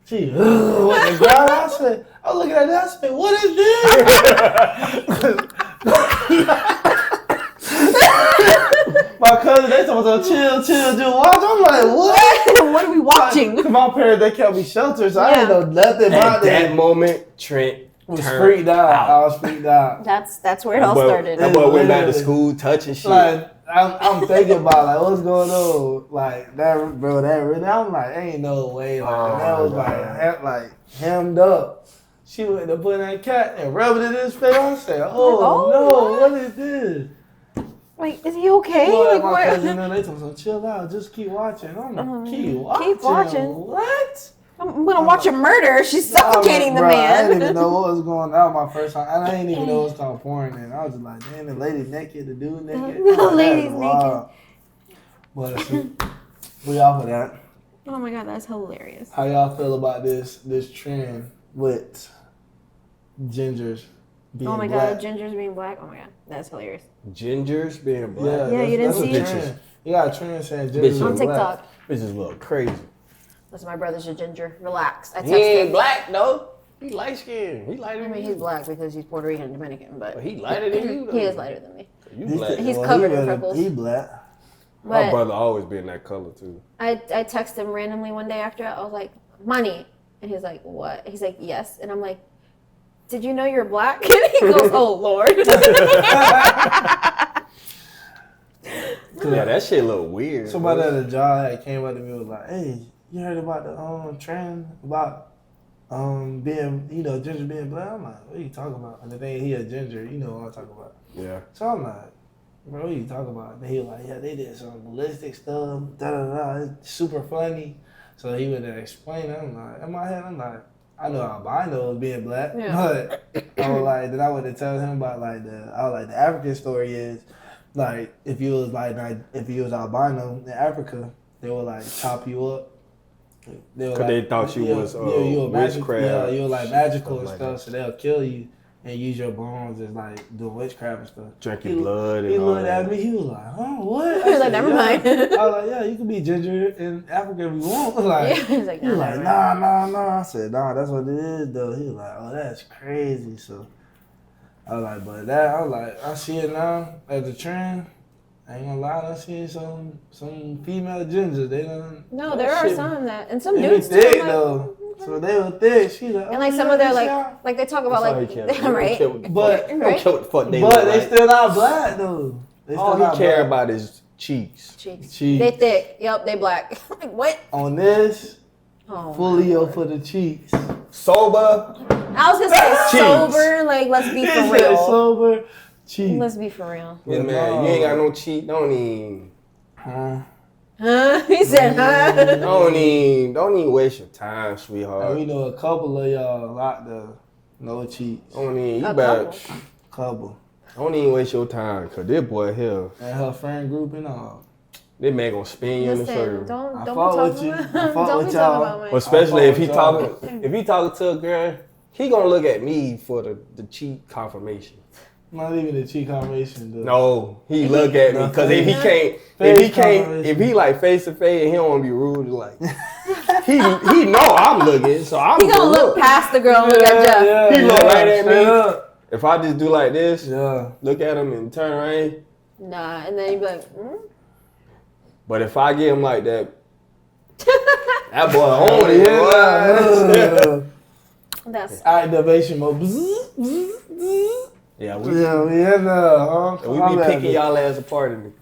She went the ground. I said, I was looking at that. I said, what is this? My cousin, they told me, chill, just watch. I'm like, what? What are we watching? Cause my parents, they kept me sheltered, so I didn't know nothing At about that that. moment, Trent Was turned freaked out. I was freaked out. That's where it all started. That boy went back to Literally. school touching shit. Like, I'm thinking about like what's going on, like that, bro. That really, I'm like, ain't no way. Like that was like hemmed up. She went to put that cat and rubbed it in his face. I said, oh no, what is this? Like, is he okay? Boy, Like, my what? cousin, they told me, chill out, just keep watching. I'm like, keep watching. What? I'm gonna watch a murder. She's suffocating the Bro, I man. didn't even know what was going on my first time. And I didn't even know it was called porn. And I was just like, damn, the lady naked, the dude naked. The Oh, lady's that's wild. But we off of that. Oh my god, that's hilarious. How y'all feel about this trend with gingers being Oh my black? god, gingers being black. Oh my god, that's hilarious. Gingers being black. Yeah, Yeah, you didn't that's a see it? trend. You got a trend saying gingers Bitches. are On black. TikTok. Bitches look crazy. Listen, my brother's a ginger. Relax. I He text ain't him. black though. He light skinned. He lighter I than mean, you. he's black because he's Puerto Rican and Dominican, but He lighter than you though. he is lighter than me. You black. He's covered in freckles. He black. My But brother always been that color too. I texted him randomly one day after. I was like, money. And he's like, what? He's like, yes. And I'm like, did you know you're black? And he goes, oh, Lord. Yeah, that shit look weird. Somebody at a job had came up to me and was like, hey, you heard about the trend about being, ginger being black? I'm like, what are you talking about? And the thing, he a ginger, you know what I'm talking about. Yeah. So I'm like, bro, what are you talking about? And he was like, yeah, they did some ballistic stuff, da-da-da, it's super funny. So he would explain it. I'm like, in my head, I'm like, I know albinos being black, but I was like, then I would tell him about the African story is, like, if you was albino in Africa, they would like chop you up. Because they thought you was you were witchcraft. Yeah, you were like magical and stuff, so they'll kill you and use your bones as like doing witchcraft and stuff. Drinking blood and he all looked that. at me, he was like, huh, what? He was like, never mind. I was like, yeah, you can be ginger in Africa if you want. Like, He's like, he was like, nah. I said, nah, that's what it is though. He was like, oh, that's crazy. So I was like, but I see it now as a trend. I ain't gonna lie, I see some female gingers. They done. No, there are some that, and some They dudes be thick too. I'm like, though. So they were thick. She like, and like some of their like they talk about like right, but right. What the fuck they but look they like. still not black though. All he care about is cheeks. Cheeks. Cheeks. They thick. Yep, they black. Like what? On this, Oh, Fulio for the cheeks. Sober. I was gonna say Cheeks. sober. Like let's be He for said real. sober, cheeks. Let's be for real. Yeah, man, you ain't got no cheek. Don't even He said, huh? don't even waste your time, And sweetheart. we know a couple of y'all locked up, no cheeks. Don't even A you better Couple. don't even waste your time, cause this boy here, And her friend group and all. this man gonna spin you in the Listen, circle. don't I be fuck with talking you. about I fuck don't with be y'all. talking about me. Especially I if he fuck with talking to a girl, he gonna look at me for the cheek confirmation. Not even the cheek confirmation though. No, he look at me because if he like face to face and he don't want to be rude, like he know I'm looking, so I'm He gonna look past the girl and look at Jeff. He look right at straight me. up. If I just do like this, Yeah. look at him and turn around. Nah, and then you be like, But if I get him like that, that boy on it. Yeah. that's Activation mode. Bzz, bzz, bzz. Yeah, We be picking y'all ass apart in in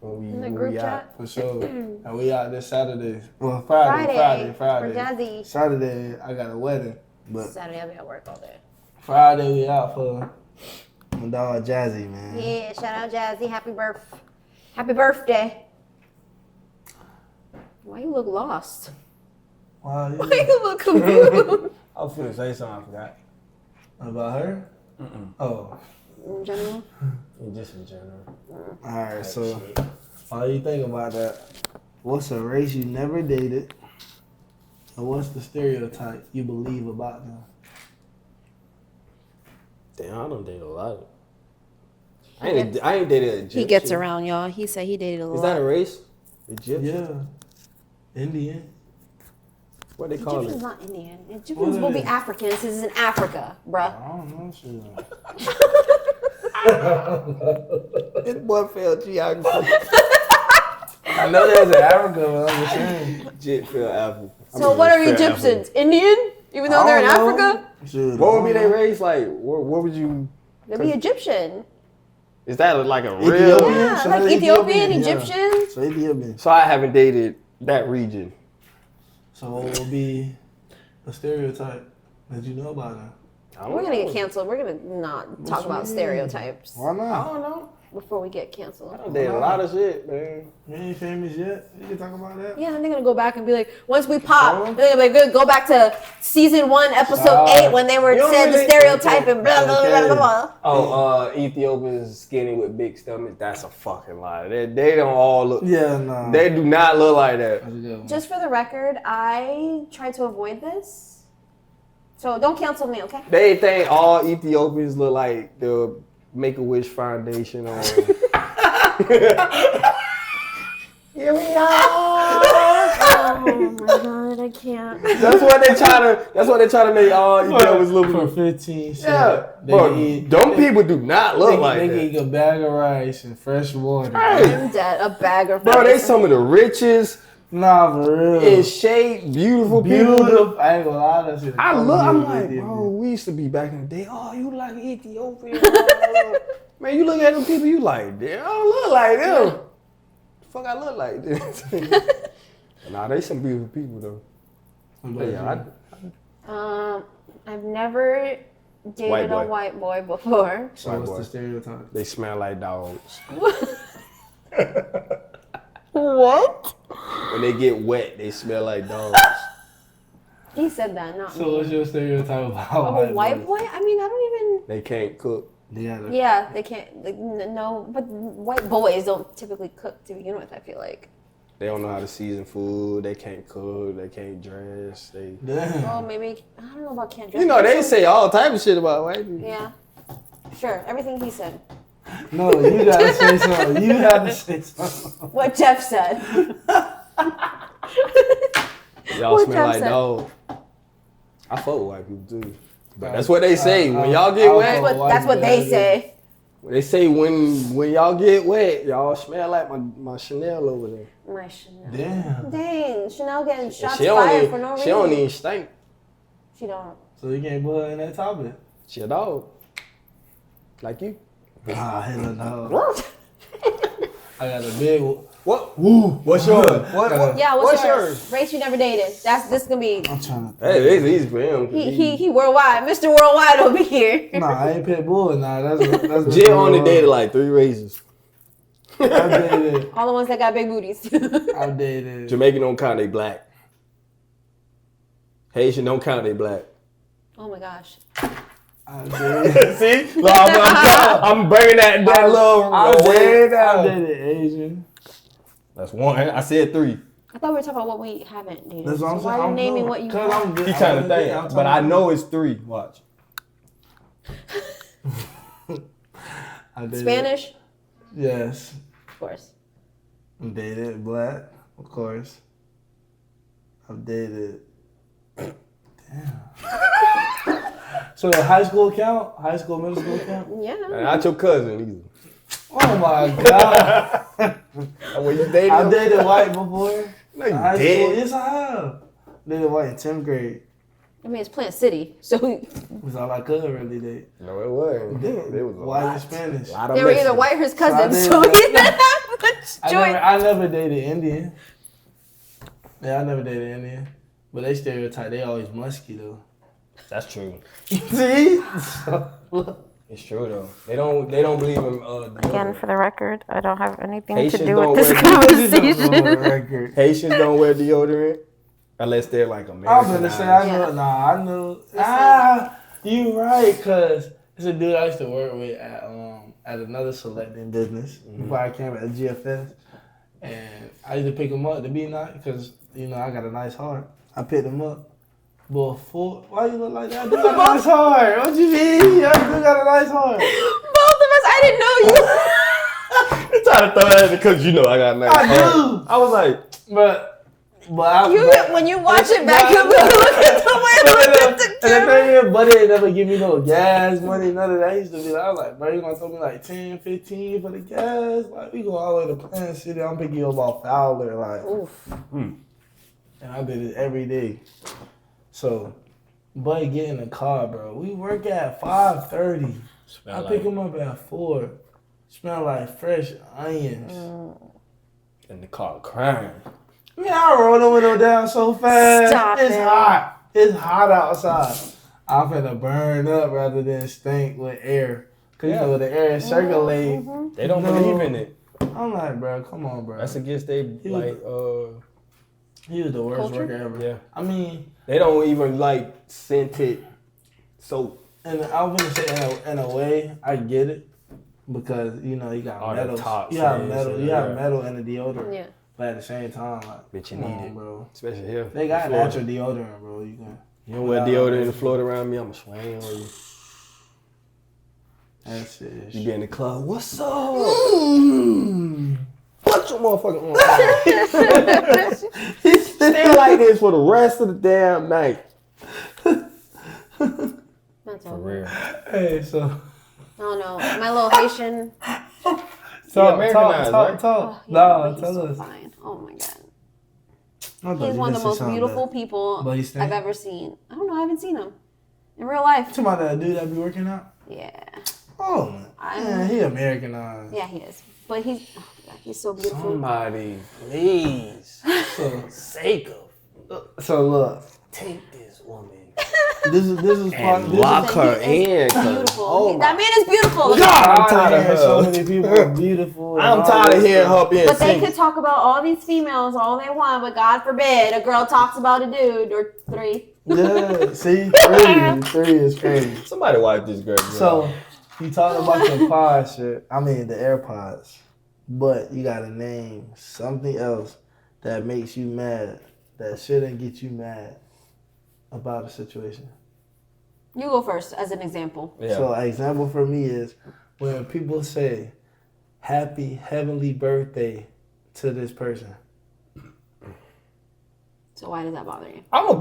the when group we out. chat. For sure. And we out this Saturday. Well, Friday. For Jazzy. Saturday, I got a wedding. But Saturday I'll be at work all day. Friday, we out for my dog Jazzy, man. Yeah, shout out Jazzy. Happy birthday. Why you look lost? Wow, Why you look confused? I was finna say something, I forgot. About her? Oh. In general. Just in general. Alright, so all you think about that, what's a race you never dated? And what's the stereotype you believe about them? Damn, I don't date a lot of. I ain't dated a Egyptian. He gets around, y'all. He said he dated a lot. Is that a race? Egyptian? Yeah. Indian. What they call Egyptians it? not Indian. Egyptians will be Africans. This is in Africa, I bruh. don't know shit. This boy failed geography. I know there's an Africa, but I'm just saying. Jit failed Africa. So what are Egyptians? Indian? Even though they're in Africa? Shit, What would be their race like? What would you? They'll be Egyptian. Is that like a real? Ethiopian? Yeah, So like they're Ethiopian, yeah. Egyptian. So Ethiopian. So I haven't dated that region. So what will be a stereotype that you know about them? We're gonna get canceled. We're gonna not talk about stereotypes Why not? don't know. before we get canceled. I dated a lot of shit, man. You ain't famous yet? You can talk about that? Yeah, and they're gonna go back and be like, once we pop, they're gonna be like, go back to season 1, episode 8, when they were You don't said the really- stereotype and blah blah blah blah blah. Oh, Ethiopians skinny with big stomachs. That's a fucking lie. They don't all look. Yeah, no. They do not look like that. That's a good one. Just for the record, I try to avoid this, so don't cancel me, okay? They think all Ethiopians look like the Make-A-Wish Foundation on. Here we are. Oh my god, I can't. That's what they try to make all Ethiopians look For like. 15 cents. Yeah, They bro. can eat- Dumb people do not They look can, like they can that. eat a bag of rice and fresh water. Right. I'm dead. A bag of Bro, they rice. some of the richest, Nah, for real. in shape, beautiful people. Beautiful. I ain't gonna lie, that shit. I'm like, bro, we used to be back in the day. Oh, you like Ethiopian? Man, you look at them people, you like, damn, I don't look like them. Fuck, I look like this. Nah, they some beautiful people though. But yeah, I've never dated a white boy before. So what's the stereotype? they smell like dogs. What? When they get wet, they smell like dogs. He said that, not me. So what's your stereotype about Of a white boy? I mean, I don't They can't cook. even. Yeah, they can't. Like, no, but white boys don't typically cook to begin with. I feel like. They don't know how to season food. They can't cook. They can't dress. They. Damn. Well, maybe I don't know about can't dress. You know, they say all type of shit about white people. Yeah. Sure, everything he said. No, you gotta say something. You gotta say something. What Jeff said. Y'all What smell Jeff like said. dog. I fuck with white people too. But that's what they say. When y'all get That's wet, what they say. they say when y'all get wet, y'all smell like my Chanel over there. My Chanel. Damn. Dang, Chanel getting shots She don't fired even, for no reason. she don't even stink. She don't. So you can't put her in that topic. She a dog. Like you. Ah, hell no. I got a big one. What? Woo. What's yours? What? Yeah, what's yours? Race you never dated. This gonna be. I'm trying to. Hey, it's easy for him. He worldwide, Mr. Worldwide over here. Nah, I ain't pit bull. Nah, that's. Jay only dated like 3 races. I dated. All the ones that got big booties. I dated. Jamaican don't count, they black. Haitian don't count, they black. Oh my gosh. I dated. See? No, I'm bringing that little I way down. dated Asian. That's one. I said 3. I thought we were talking about what we haven't dated. That's what I'm So why saying. are you I'm naming doing- what you 'cause have? He trying to think, but I know it's 3. Watch. I dated, Spanish? Yes. Of course. I dated black, of course. I've dated. Damn. So the high school count? High school, middle school count? Yeah. And not your cousin either. Oh my god. When you dated I him? dated white before. No, you High school. did. Yes, I have. Dated white in 10th grade. I mean, it's Plant City, so That's all I could really date. No, it wasn't. It was a White lot. and Spanish. A lot of they were either Mexicans. white or his I cousins, did- so he didn't have much choice. I never dated Indian. Yeah, I never dated Indian. But they stereotype, they always musky though. That's true. See? It's true though. They don't believe in Again, for the record, I don't have anything Haitians to do don't with this wear conversation. record. Haitians don't wear deodorant unless they're like American. I was gonna say, I knew. You right, cause it's a dude I used to work with at another selecting business before I came at GFS, and I used to pick him up to be nice, cause I got a nice heart. I picked him up. Before, why you look like that? I do got a nice heart. What you mean? I do got a nice heart. Both of us, I didn't know you. You trying to throw that because I got a nice I heart. do. I was like, But I, You when you watch it back, you look at the way I look at the and the camera. thing is, buddy ain't never give me no gas money, none of that. He used to be like, I was like, bro, you gonna throw me like 10, 15 for the gas? Like, we go all the way to Plant City. I'm picking you up off Fowler. Like, Oof. and I did it every day. So, buddy get in the car, bro. We work at 5:30. I pick him up at 4. Smell like fresh onions. in the car crying. Man, I roll the window down so fast. Stop it's it. hot. It's hot outside. I'm finna burn up rather than stink with air. Cause the air is circulating. They don't believe in it. I'm like, bro, come on, bro. That's against they He was the worst Culture? worker ever. Yeah. I mean, they don't even like scented soap. and I'm gonna say in a way, I get it because you got All the metal. toxins You have metal. and You have yeah. metal in the deodorant. Yeah. But at the same time, like, Bitch, you come need on, it. bro. Especially here. They got in Florida. natural deodorant, bro. You can. You don't wear deodorant in the Florida around me, I'm swinging on you. That's it. You be in the club, what's up? What your motherfucking Stay like this for the rest of the damn night. That's For all. real. Hey, so. Oh no, my little Haitian. Talk, Americanized, right? talk. Oh, yeah, Nah, but he's tell so us. fine. Oh my god. I thought He's you one of just the most said something beautiful bad. people But he I've stink? ever seen. I don't know. I haven't seen him in real life. Somebody that dude that be working out. Yeah. Oh man, he Americanized. Yeah, he is. But he's so beautiful. Somebody, please, for the sake of, So look, take this woman this is part. and This lock is, her He is in. 'Cause, beautiful. oh That my- man is beautiful. God, I'm tired of her. So many people are beautiful. and I'm all tired of this hearing stuff. her being But they single. could talk about all these females all they want, but God forbid a girl talks about a dude or three. Yeah, see, three is crazy. Somebody wipe this girl. So you talking about your pod shit? I mean the AirPods, but you gotta name something else that makes you mad. That shouldn't get you mad about a situation. You go first as an example. yeah. So an example for me is when people say happy heavenly birthday to this person. So why does that bother you? I'm a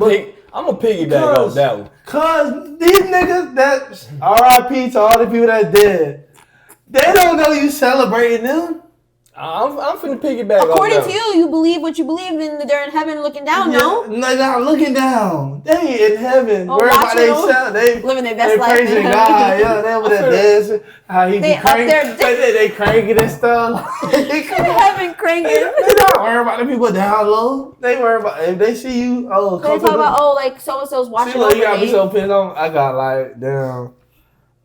piggyback off that one. Cause these niggas that R.I.P. to all the people that dead, they don't know you celebrating them. I'm finna piggyback off According that to one. you, you believe what you believe, and they're in heaven looking down. No, Yeah, they're not looking down. They in heaven. Oh, Worried about watching them. they Living their best life praising in heaven. God. Yeah, they over there dancing. How he They be up cranking. there- They cranking and stuff. heaven cranking. They not worried about the people down low. They worry about if they see you. Oh, They talk about like so and so's watching see, look, over you gotta be me. so pissed on. I got like damn.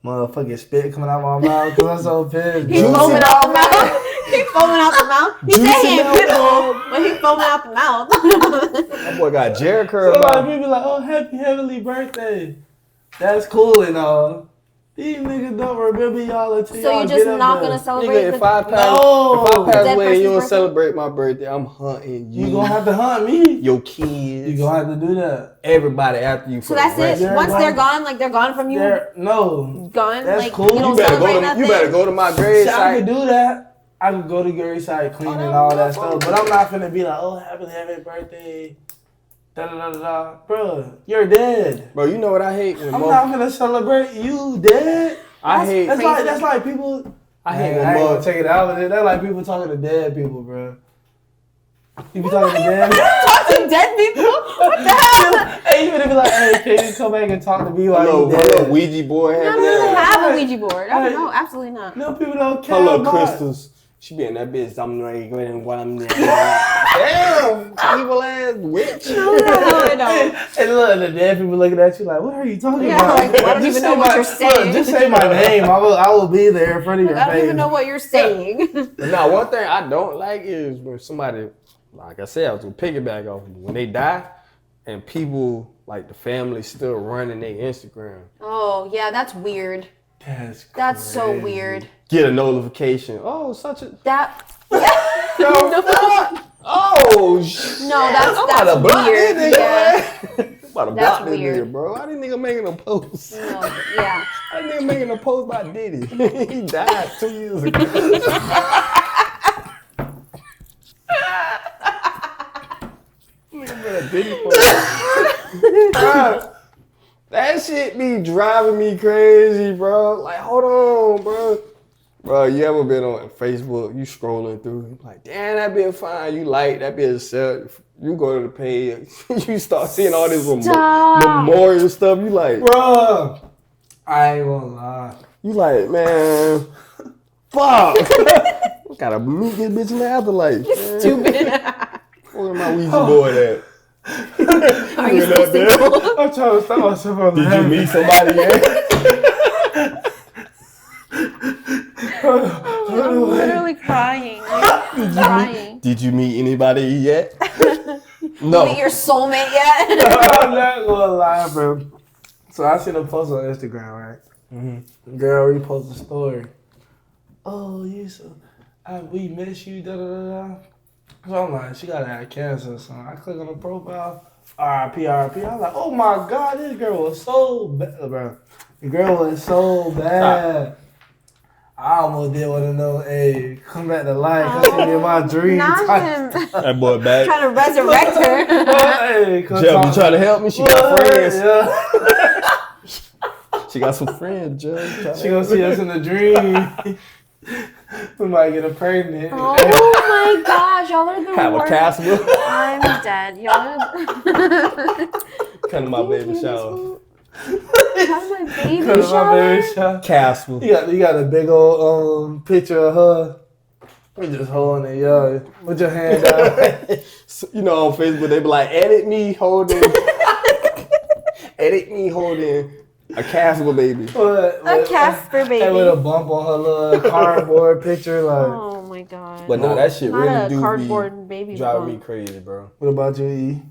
Motherfucking spit coming out my mouth because I'm so pissed. He's bro. foaming out the mouth. He's foaming out the mouth. He said he ain't Juicy pitbull, but he's foaming out the mouth. That boy got Jerry curl. So like people like, oh, happy heavenly birthday. That's cool and all. These niggas don't remember y'all until So y'all you're just get up not there. gonna celebrate Nigga, the if I pass No. Dead away and you don't person's birthday? celebrate my birthday, I'm hunting you. You gonna have to hunt me. your kids. You gonna have to do that. everybody after you. So for that's the rest. it. They're Once gone. they're gone, like they're gone from you, No. gone. That's like cool. you You don't You better celebrate go to nothing. you better go to my grave See, I site. could do that. I could go to Gary side clean and all that stuff. But I'm not finna be like, oh, happy birthday. Da da da da da. Bro, you're dead. Bro, you know what I hate when I'm not gonna celebrate you dead. I hate That's like people. I hate I when ain't gonna mother. take it out with it. That's like people talking to dead people, bro. You be talking to dead. Talking dead people. What the hell? Hey, you gonna be like, hey, can you come back and talk to me while Hello, you hello, dead? Ouija board. I Have don't even that. have a Ouija board. I Hey. don't know. Absolutely not. No, people don't care Hello, about. crystals. She be in that bitch. I'm like, what I'm doing. Damn, evil ass witch. No, I don't. And look, the dead people looking at you like, what are you talking Yeah, about? like, I don't Just even say know what my- you're saying. Look, just say my name. I will be there in front of your I don't face. even know what you're saying. Now, one thing I don't like is when somebody, like I said, I was gonna piggyback off of when they die, and people like the family still running their Instagram. Oh yeah, that's weird. That's so crazy. weird. Get a notification. Oh, such a. That. Oh, No, that's I'm about to block weird. this nigga, Yeah. man. I'm about to That's block this weird. nigga, bro. Why this nigga making a post? No, yeah. Why this nigga making a post by Diddy? He died 2 years ago. Nigga made a Diddy post. Bro, that shit be driving me crazy, bro. Like, hold on, bro. Bro, you ever been on Facebook, you scrolling through, you like, damn, that bitch fine, you like, that bitch sell. You go to the page, you start seeing all this Stop. memorial stuff, you like, Bruh, I ain't gonna lie. you like, man, fuck. Gotta loot this bitch in the afterlife. Man. Stupid. Where my Ouija board at? Are you Went still up there. single? I'm trying to stop myself from Did you laughing. meet somebody yet? I'm literally crying. Like, crying. Did you meet anybody yet? Meet No. your soulmate yet? I'm not gonna lie, bro. So I seen a post on Instagram, right? Mm-hmm. Girl reposted a story. Oh, you so we miss you, da da da da. So I'm like, she gotta have cancer or something. I click on the profile, RIP, RIP. I was like, oh my god, this girl was so bad, bro. The girl was so bad. I almost did want to know, hey, come back to life. I seen in my dream. Not type him. That boy back. Trying to resurrect her. Hey, come Jeff, talk- you trying to help me? She got friends. Yeah. She got some friends, Jeff. She gonna see us in the dream. We might get her pregnant. Oh my gosh, y'all are the Have a worst. castle. I'm dead. Y'all are Come to my baby shower. How's my baby Come to my shower? baby shower. Castle. You got a big old picture of her. We just holding it, yo. Put your hand out. So, you know, on Facebook, they be like, edit me holding a Castle baby. A Casper baby. And with a bump on her little cardboard picture, like. Oh my god. But no, that shit Not really a do cardboard baby be driving me bump. crazy, bro. What about you, E?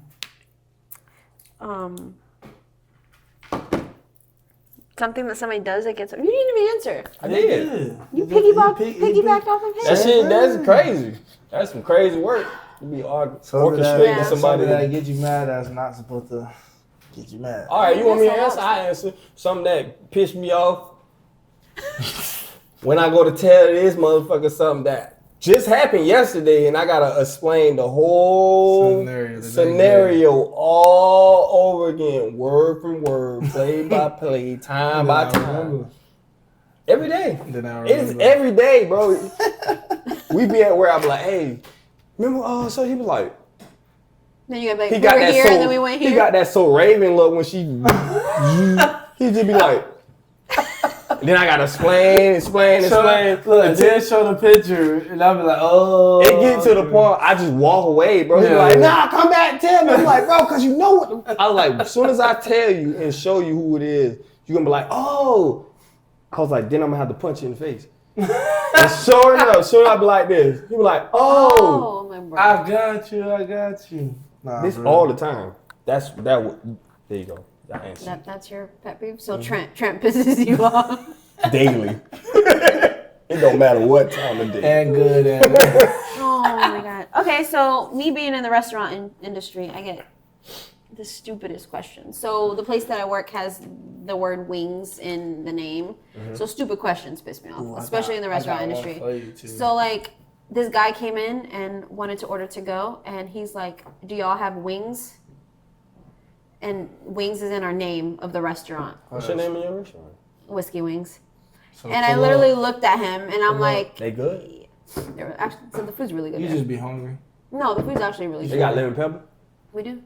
Something that somebody does that gets. You didn't even answer. I did. You piggybacked off of him. That shit, that's crazy. That's some crazy work. You be orchestrating Yeah. somebody. that get you mad that's not supposed to get you mad. All right, you want me to That's answer? a lot. I answer. Something that pissed me off. When I go to tell this motherfucker something that just happened yesterday, and I gotta explain the whole scenario all over again, word for word, play by play, time by time. Every day. It's every day, bro. We be at where I'm like, hey, remember? So he was like, Then you gotta be he like, got we were that here so and then we went here. he got that so Raven look when she. He just be like. Then I gotta explain. Look, then show the picture, and I'll be like, oh. It get to the point I just walk away, bro. He be like, nah, come back and tell me. I'm like, bro, cause you know what. I was like, as soon as I tell you and show you who it is, you're gonna be like, oh. I was like, then I'm gonna have to punch you in the face. And sure enough, I be like this. He be like, oh. my bro. I got you. Nah, This bro. all the time. There you go. That answer. That's your pet peeve. So Trent pisses you off. Daily. It don't matter what time of day. And good and bad. Oh my god. Okay, so me being in the restaurant industry, I get the stupidest questions. So the place that I work has the word wings in the name. So stupid questions piss me off, especially in the restaurant industry. So like this guy came in and wanted to order to go, and he's like, "Do y'all have wings?" And wings is in our name of the restaurant. What's your name of your restaurant? Whiskey Wings. And I literally looked at him and I'm like, They good? they were actually, so the food's really good. You there. just be hungry. No, the food's actually really They good. got lemon pepper? We do.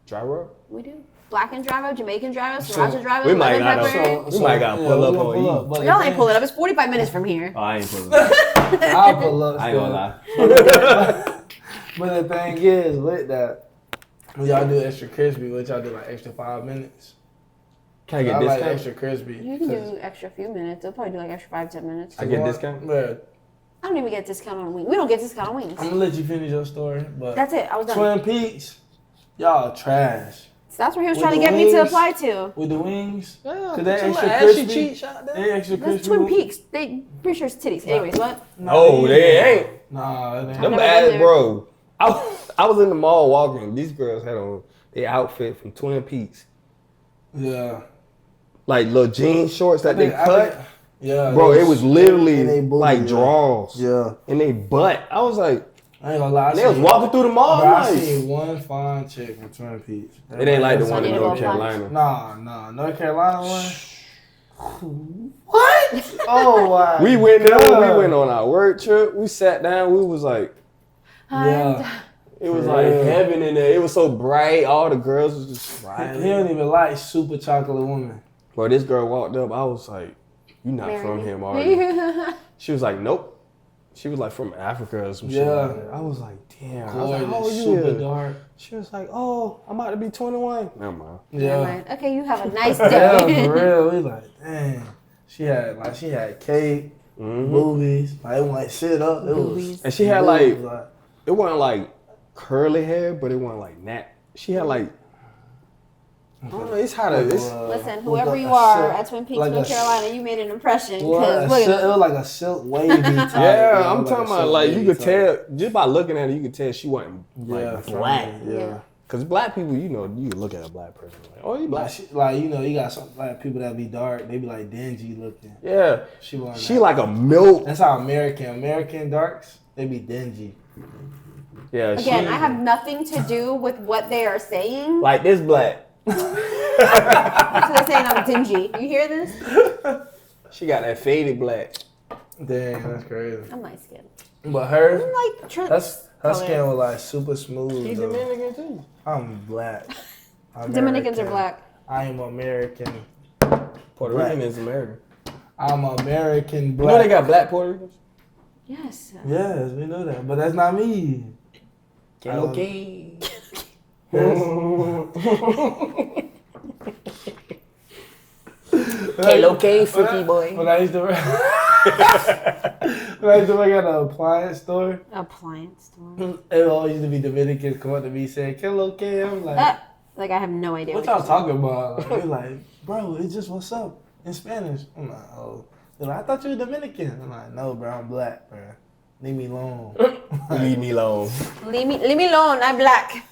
Dry rub? We do. Blackened dry rub, Jamaican dry rub, sriracha dry rub, we might lemon gotta- pepper. We might gotta pull up on you. Y'all ain't pull it up. It's 45 minutes from here. Oh, I ain't pulling up. I'll pull up. I ain't gonna lie. But the thing is, with that, when y'all do extra crispy, what y'all do, like extra 5 minutes? Can I get I like discount? extra crispy. You can do extra few minutes. They'll probably do like extra 5-10 minutes. I get discount? Man, I don't even get discount on wings. We don't get discount on wings. I'm gonna let you finish your story, but That's it. I was done. Twin Peaks, y'all trash. So that's where he was With trying to the get me to wings? apply to. With the wings, Yeah, cause they put your extra little ashy crispy. cheeks out there. They extra That's crispy. Twin Peaks. They pretty sure it's titties. Anyways, what? No, they ain't. Nah, it ain't. Them never bad, been there. bro. I was in the mall walking. These girls had on their outfit from Twin Peaks. Yeah. Like little jean shorts that they I cut. think- yeah. Bro, it was in literally they booty, like yeah. draws. Yeah. In they butt. I was like, I ain't gonna lie. they was walking through the mall. Bro, I Like, seen one fine chick from Twin Peaks. it ain't like the one in need to North go apply. Carolina. Nah, North Carolina one. What? Oh wow. We went there. We went on our work trip. We sat down. We was like, Yeah. it was like heaven in there. It was so bright. All the girls was just He smiling. don't even like super chocolate women. Bro, this girl walked up. I was like, "You not Marry from me. here, are you?" She was like, "Nope." She was like from Africa or some shit. Yeah. Like that. I was like, "Damn." I was like, "How old Gorgeous, you?" super is?" dark. She was like, "Oh, I'm about to be 21." Never mind. Never Yeah. mind. Okay, you have a nice Yeah, day. for real. We like, dang. She had cake, boobies. Like it went like sit up. It was. Boobies. And she had like, it wasn't like curly hair, but it wasn't like nat. She had like, I don't know. It's how to. It's, Listen, whoever you are at Twin Peaks, North Carolina, you made an impression. Well, Because look it at was like a silk wavy type. yeah, you know, I'm like talking a about silk like you wavy could type. tell just by looking at her, you could tell she wasn't like from black. me, Yeah. Cause black people, you know, you can look at a black person like, oh, you black. Like you know, you got some like people that be dark. They be like dingy looking. Yeah, She wasn't she that. like a milk. That's how American darks. They be dingy. Yeah, Again, she I have nothing to do with what they are saying. like this black. So they're saying I'm dingy. You hear this? She got that faded black. Damn, that's crazy. I'm light skinned. But her, Like her skin was like super smooth. He's though. Dominican too. I'm black. Dominicans are American. black. I am American. Puerto Black. Rican is American. I'm American You black. know they got black Puerto Ricans? Yes. Yes, we know that, but that's not me. Okay. Yes. Okay, freaky boy. When I used to work, when I used to work at an appliance store, Appliance store. it always used to be Dominicans come up to me saying, "Hello, K." I'm like, Like I have no idea what what y'all talking about? Like, they're like, bro, it's just what's up in Spanish. I'm like, oh. They're like, I thought you were Dominican. I'm like, no, bro, I'm black, bro. Leave me alone. Leave me alone. Leave me alone. I'm black.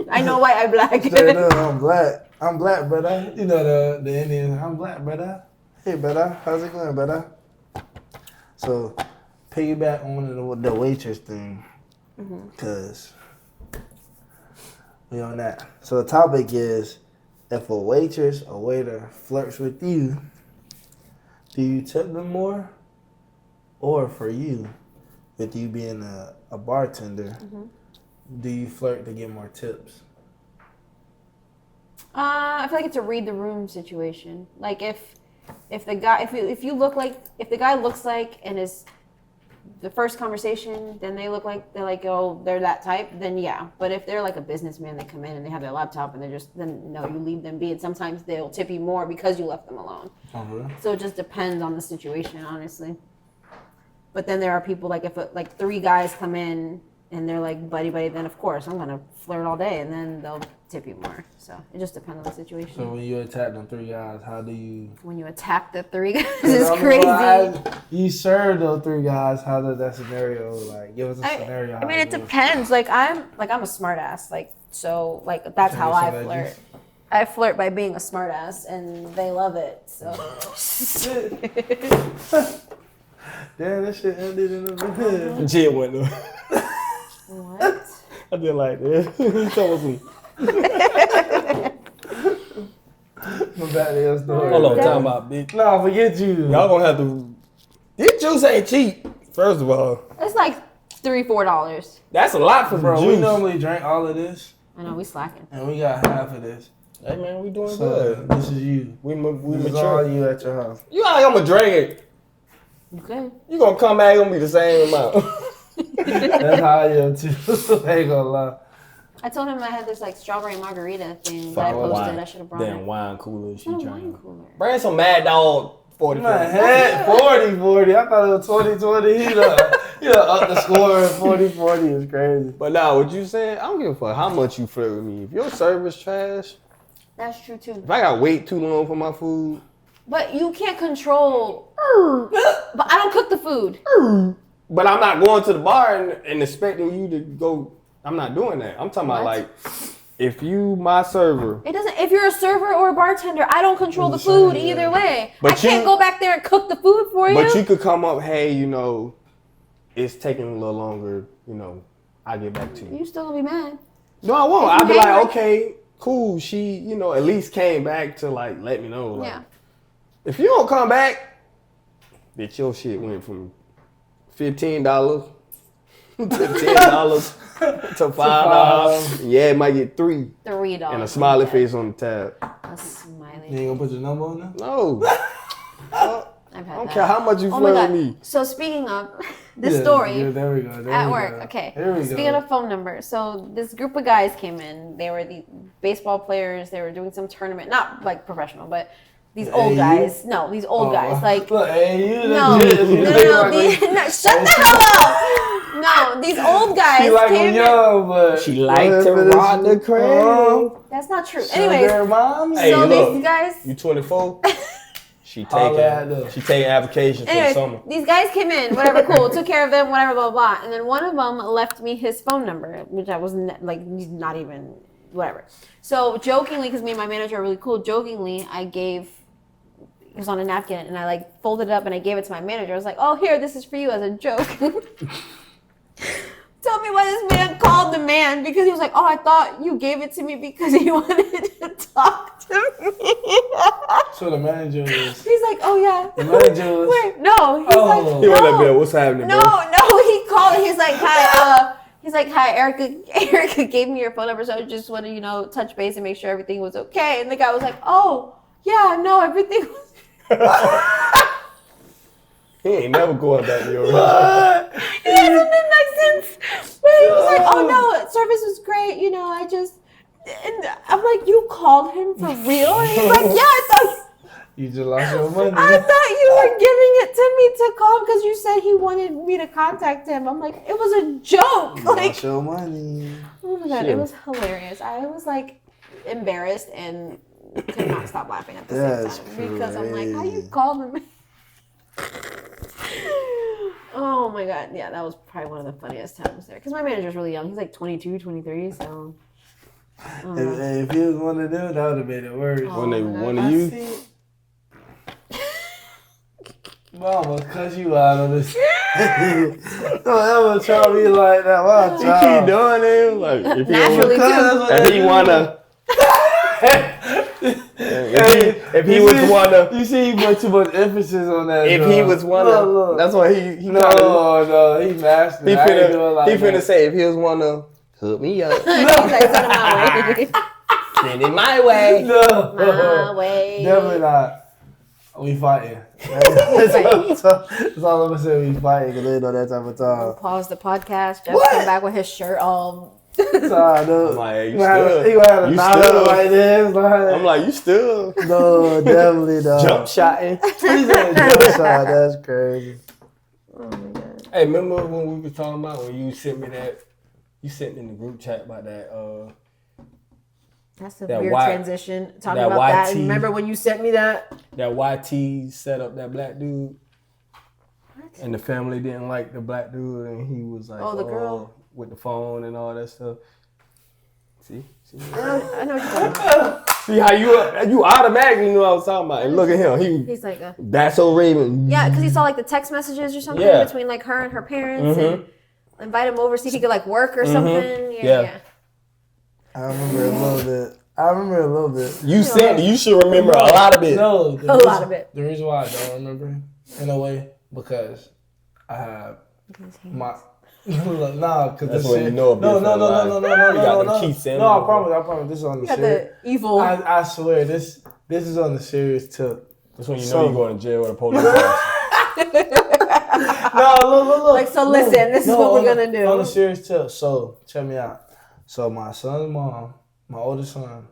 I know why I'm black. Say, no, I'm black. I'm black, brother. You know the Indians. I'm black, brother. Hey, brother. How's it going, brother? So, piggyback on the waitress thing, because we on that. So the topic is, if a waitress or waiter flirts with you, do you tip them more? Or for you, with you being a bartender, do you flirt to get more tips? I feel like it's a read the room situation. Like if the guy if you look like if the guy looks like and is the first conversation, then they're like, oh, they're that type, then yeah. But if they're like a businessman, they come in and they have their laptop and then no, you leave them be. And sometimes they'll tip you more because you left them alone. Really? So it just depends on the situation, honestly. But then there are people like if like three guys come in and they're like buddy, then of course I'm gonna flirt all day and then they'll tip you more. So it just depends on the situation. So when you attack them three guys, how do you? When you attack the three guys, it's crazy. You serve those three guys. How does that scenario like? Give us a scenario. I mean, it depends. Like I'm a smart ass. Like so, like that's how I flirt. I flirt by being a smart ass, and they love it. So. Damn, that shit ended in a bed. Jit went though. What? I did like that. He told me. My bad ass story. Hold on, time about bitch. No, forget you. Y'all gonna have to. This juice ain't cheap. First of all, It's like $3-4. that's a lot for Bro, juice. we normally drink all of this, I know we slacking. and we got half of this. Hey man, we doing So good. this is you. We This is all mature. you at your house. You act like I'm gonna drink it. Okay. You gonna come back gonna be the same amount. That's how I am too. I ain't gonna lie. I told him I had this like strawberry margarita thing that I posted. I should have brought Damn it. wine cooler. She Not a trying. wine cooler. Bring some Mad Dog 40. My head 40-40. I thought it was 20-20. He done up the score. 40-40 is crazy. But now, what you saying? I don't give a fuck how much you flirt with me. If your service trash, That's true too. if I gotta wait too long for my food, But you can't control. But I don't cook the food. but I'm not going to the bar and expecting you to go. I'm not doing that. I'm talking about What? like, if you my server, It doesn't. If you're a server or a bartender, I don't control the food either way. But I can't you- go back there and cook the food for you. but you could come up, hey, you know, it's taking a little longer. You know, I get back to you. You still gonna be mad. No, I won't. If I'll you be hang like, like- okay, cool. She, you know, at least came back to like let me know. Like, Yeah. if you don't come back, bitch, your shit went from $15 to $10 to $5. Yeah, it might get $3 $3. and a smiley face on the tab. A smiley. You ain't gonna put your number on there? No, I've had I don't that. care how much you Oh my flirt god. with me. So speaking of this Yeah, story yeah, there we go. There at we work, go. okay. Here we Speaking go. of phone numbers, so this group of guys came in. They were the baseball players. They were doing some tournament, not like professional, but these old AU? guys. No, these old guys. Like look, hey, you no, legit. You no, think like no, shut the hell up. No, these old guys she like came them in. young, but She like to rock the crib. That's not true. Sugar Anyways, mommy. Hey, so look. these guys. You 24? She Holla at her. taking applications for the Anyways, summer. these guys came in, whatever, cool, took care of them, whatever, blah, blah, blah. And then one of them left me his phone number, which I was not even, whatever. So jokingly, because me and my manager are really cool, jokingly, it was on a napkin, and I like folded it up and I gave it to my manager. I was like, oh, here, this is for you as a joke. Tell me why this man called the man because he was like, "Oh, I thought you gave it to me because you wanted to talk to me." So the manager was. He's like, "Oh yeah." The manager was. Wait, no. He's like, He was like, no. "Bill, what's happening, No, bro?" no. He called. He's like, "Hi." He's like, "Hi, Erica. Erica gave me your phone number, so I just wanted to, touch base and make sure everything was okay." And the guy was like, "Oh, yeah, no, everything was." He ain't never going back to your It doesn't make sense. But he was like, "Oh no, service was great. I just." And I'm like, "You called him for real?" And he's like, "Yeah, I thought." You just lost your money. I thought you were giving it to me to call because you said he wanted me to contact him. I'm like, it was a joke. You Like, lost your money. oh my god, Shit. it was hilarious. I was like embarrassed and could not stop laughing at the That's same time because I'm like, how you crazy. called him? Oh my god, yeah, that was probably one of the funniest times there because my manager's really young. He's like 22, 23, so. If he was one of them, that would have made it worse. When they my God. one of I you, see. Mama, cuss you out on this. Don't ever try me like that. Why he keep doing it. Like if Naturally, he wanna, if he was wanna, You see, he put too much emphasis on that. if dog. he was wanna, Look. that's why he No, he mastered. He it. I ain't doing like finna that. say if he was wanna hook me up, He's like, "Send him my way." send it my way. No, My way. definitely not. We fighting. That's all I'm gonna say. We fighting because they know that type of time. Pause the podcast. Jeff What? come back with his shirt all. Sorry, no. I'm like, He gonna have a you knot still. like this. I'm like, you still no, definitely not. jump shotting. He said jump shot. That's crazy. Oh my god. Hey, remember when we were talking about when you sent me that? You sent in the group chat about that. That's a That weird Y- transition. Talking that about that. YT. Remember when you sent me that? That YT set up that black dude, and the family didn't like the black dude, and he was like, Oh, the girl. with the phone and all that stuff. See, I know what you're talking about. see how you automatically knew what I was talking about. And look at him, He's like, that's so Raven. yeah, because he saw like the text messages or something Yeah. between like her and her parents, and invite him over see if he could like work or something. Yeah. Yeah. I remember a little bit. You said you should remember a lot of it. No, A lot of it. The reason why I don't remember, in a way, because I have my. Nah, because That's this when shit. you know a bit No, for a lie. You got the key no. Samuel. No, I promise. This is on the You got serious. the evil. I swear, this is on the serious tip. That's when you know So- you're going to jail with a police officer. No, look. Like, so listen, this is what we're gonna do. On the serious tip, so check me out. So my son's mom, my oldest son,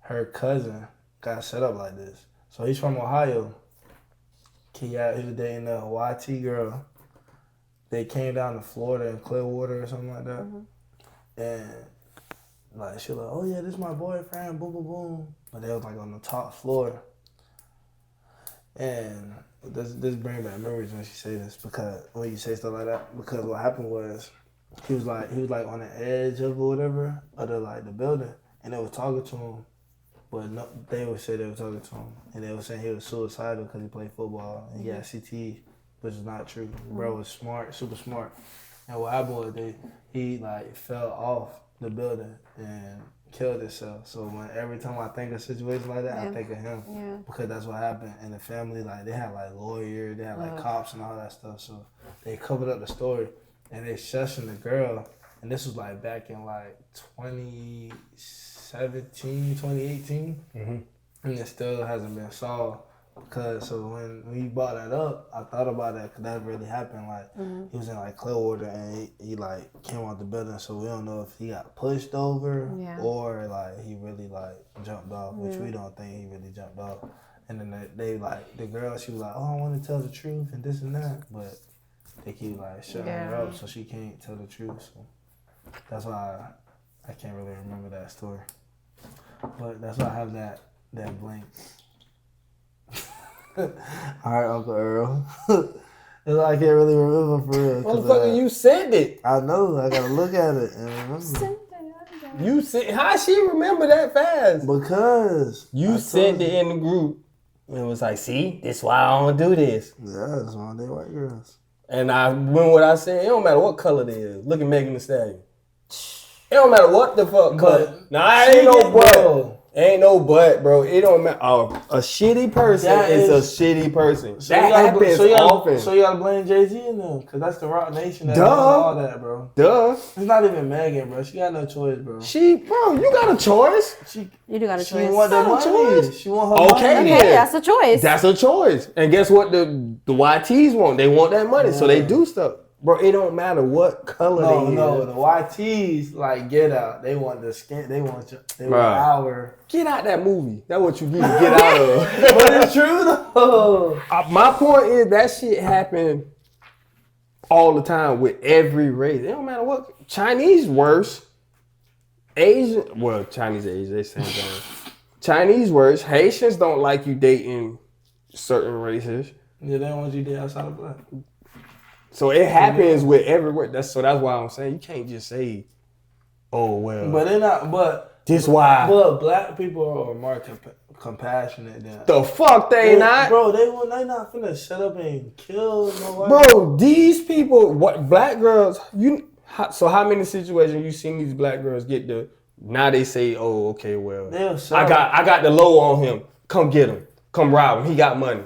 her cousin got set up like this. So he's from Ohio. He was dating a YT girl. They came down to Florida in Clearwater or something like that. And like she was like, oh yeah, this is my boyfriend, boom, boom, boom. But they was like on the top floor. And this bring back memories when she say this, because when you say stuff like that, because what happened was he was like on the edge of whatever of the building, and they was talking to him, but no, they would say they were talking to him, and they were saying he was suicidal because he played football and he had CTE, which is not true. Bro was smart, super smart, and what happened was he like fell off the building and killed himself. So every time I think of situations like that, I think of him. Yeah. Because that's what happened. And the family, like, they had like lawyers, they had like cops and all that stuff. So they covered up the story and they shushing the girl. And this was like back in like 2017, 2018. And it still hasn't been solved. Because so when you brought that up, I thought about that because that really happened. Like he was in like Clearwater and he like came out the building, so we don't know if he got pushed over or like he really like jumped off, which we don't think he really jumped off. And then they like the girl, she was like, oh, I want to tell the truth and this and that, but they keep like shutting her up, so she can't tell the truth. So that's why I can't really remember that story. But that's why I have that blank. All right, Uncle Earl. I can't really remember for real. Motherfucker, you said it. I know. I gotta look at it and remember. You said, how she remember that fast? Because You sent it in the group. And it was like, see, this why I don't do this. Yeah, that's why they white girls. And I remember what I said. It don't matter what color they is. Look at Megan Thee Stallion. It don't matter what the fuck. But Nah, I ain't no but. Bro. Ain't no but, bro. It don't matter. A shitty person is a shitty person. So that happens often. So you gotta blame Jay-Z in them, cause that's the Rock Nation that Duh. does all that, bro. Duh. It's not even Megan, bro. She got no choice, bro. Bro, you got a choice. You do got a She choice. want the Not a money. choice. She want her Okay, money. then. Okay, that's a choice. That's a choice. And guess what the YTs want? They want that money, so they do stuff. Bro, it don't matter what color they No, is. the YTs like Get Out. They want the skin. They want our. Get out that movie. That's what you need to get out of. But it's true though. My point is that shit happen all the time with every race. It don't matter what. Chinese worse. Asian, well, Chinese, Asian, they same thing. Chinese worse. Haitians don't like you dating certain races. Yeah, they don't want you to date outside of black. So it happens with everywhere. That's why I'm saying you can't just say, oh well. But they're not. But this why. But black people are more compassionate than. The fuck they not, bro. They not finna shut up and kill nobody. Bro, these people, what black girls? So how many situations you seen these black girls get the? Now they say, oh okay, well, I got the low on him. Come get him. Come rob him. He got money.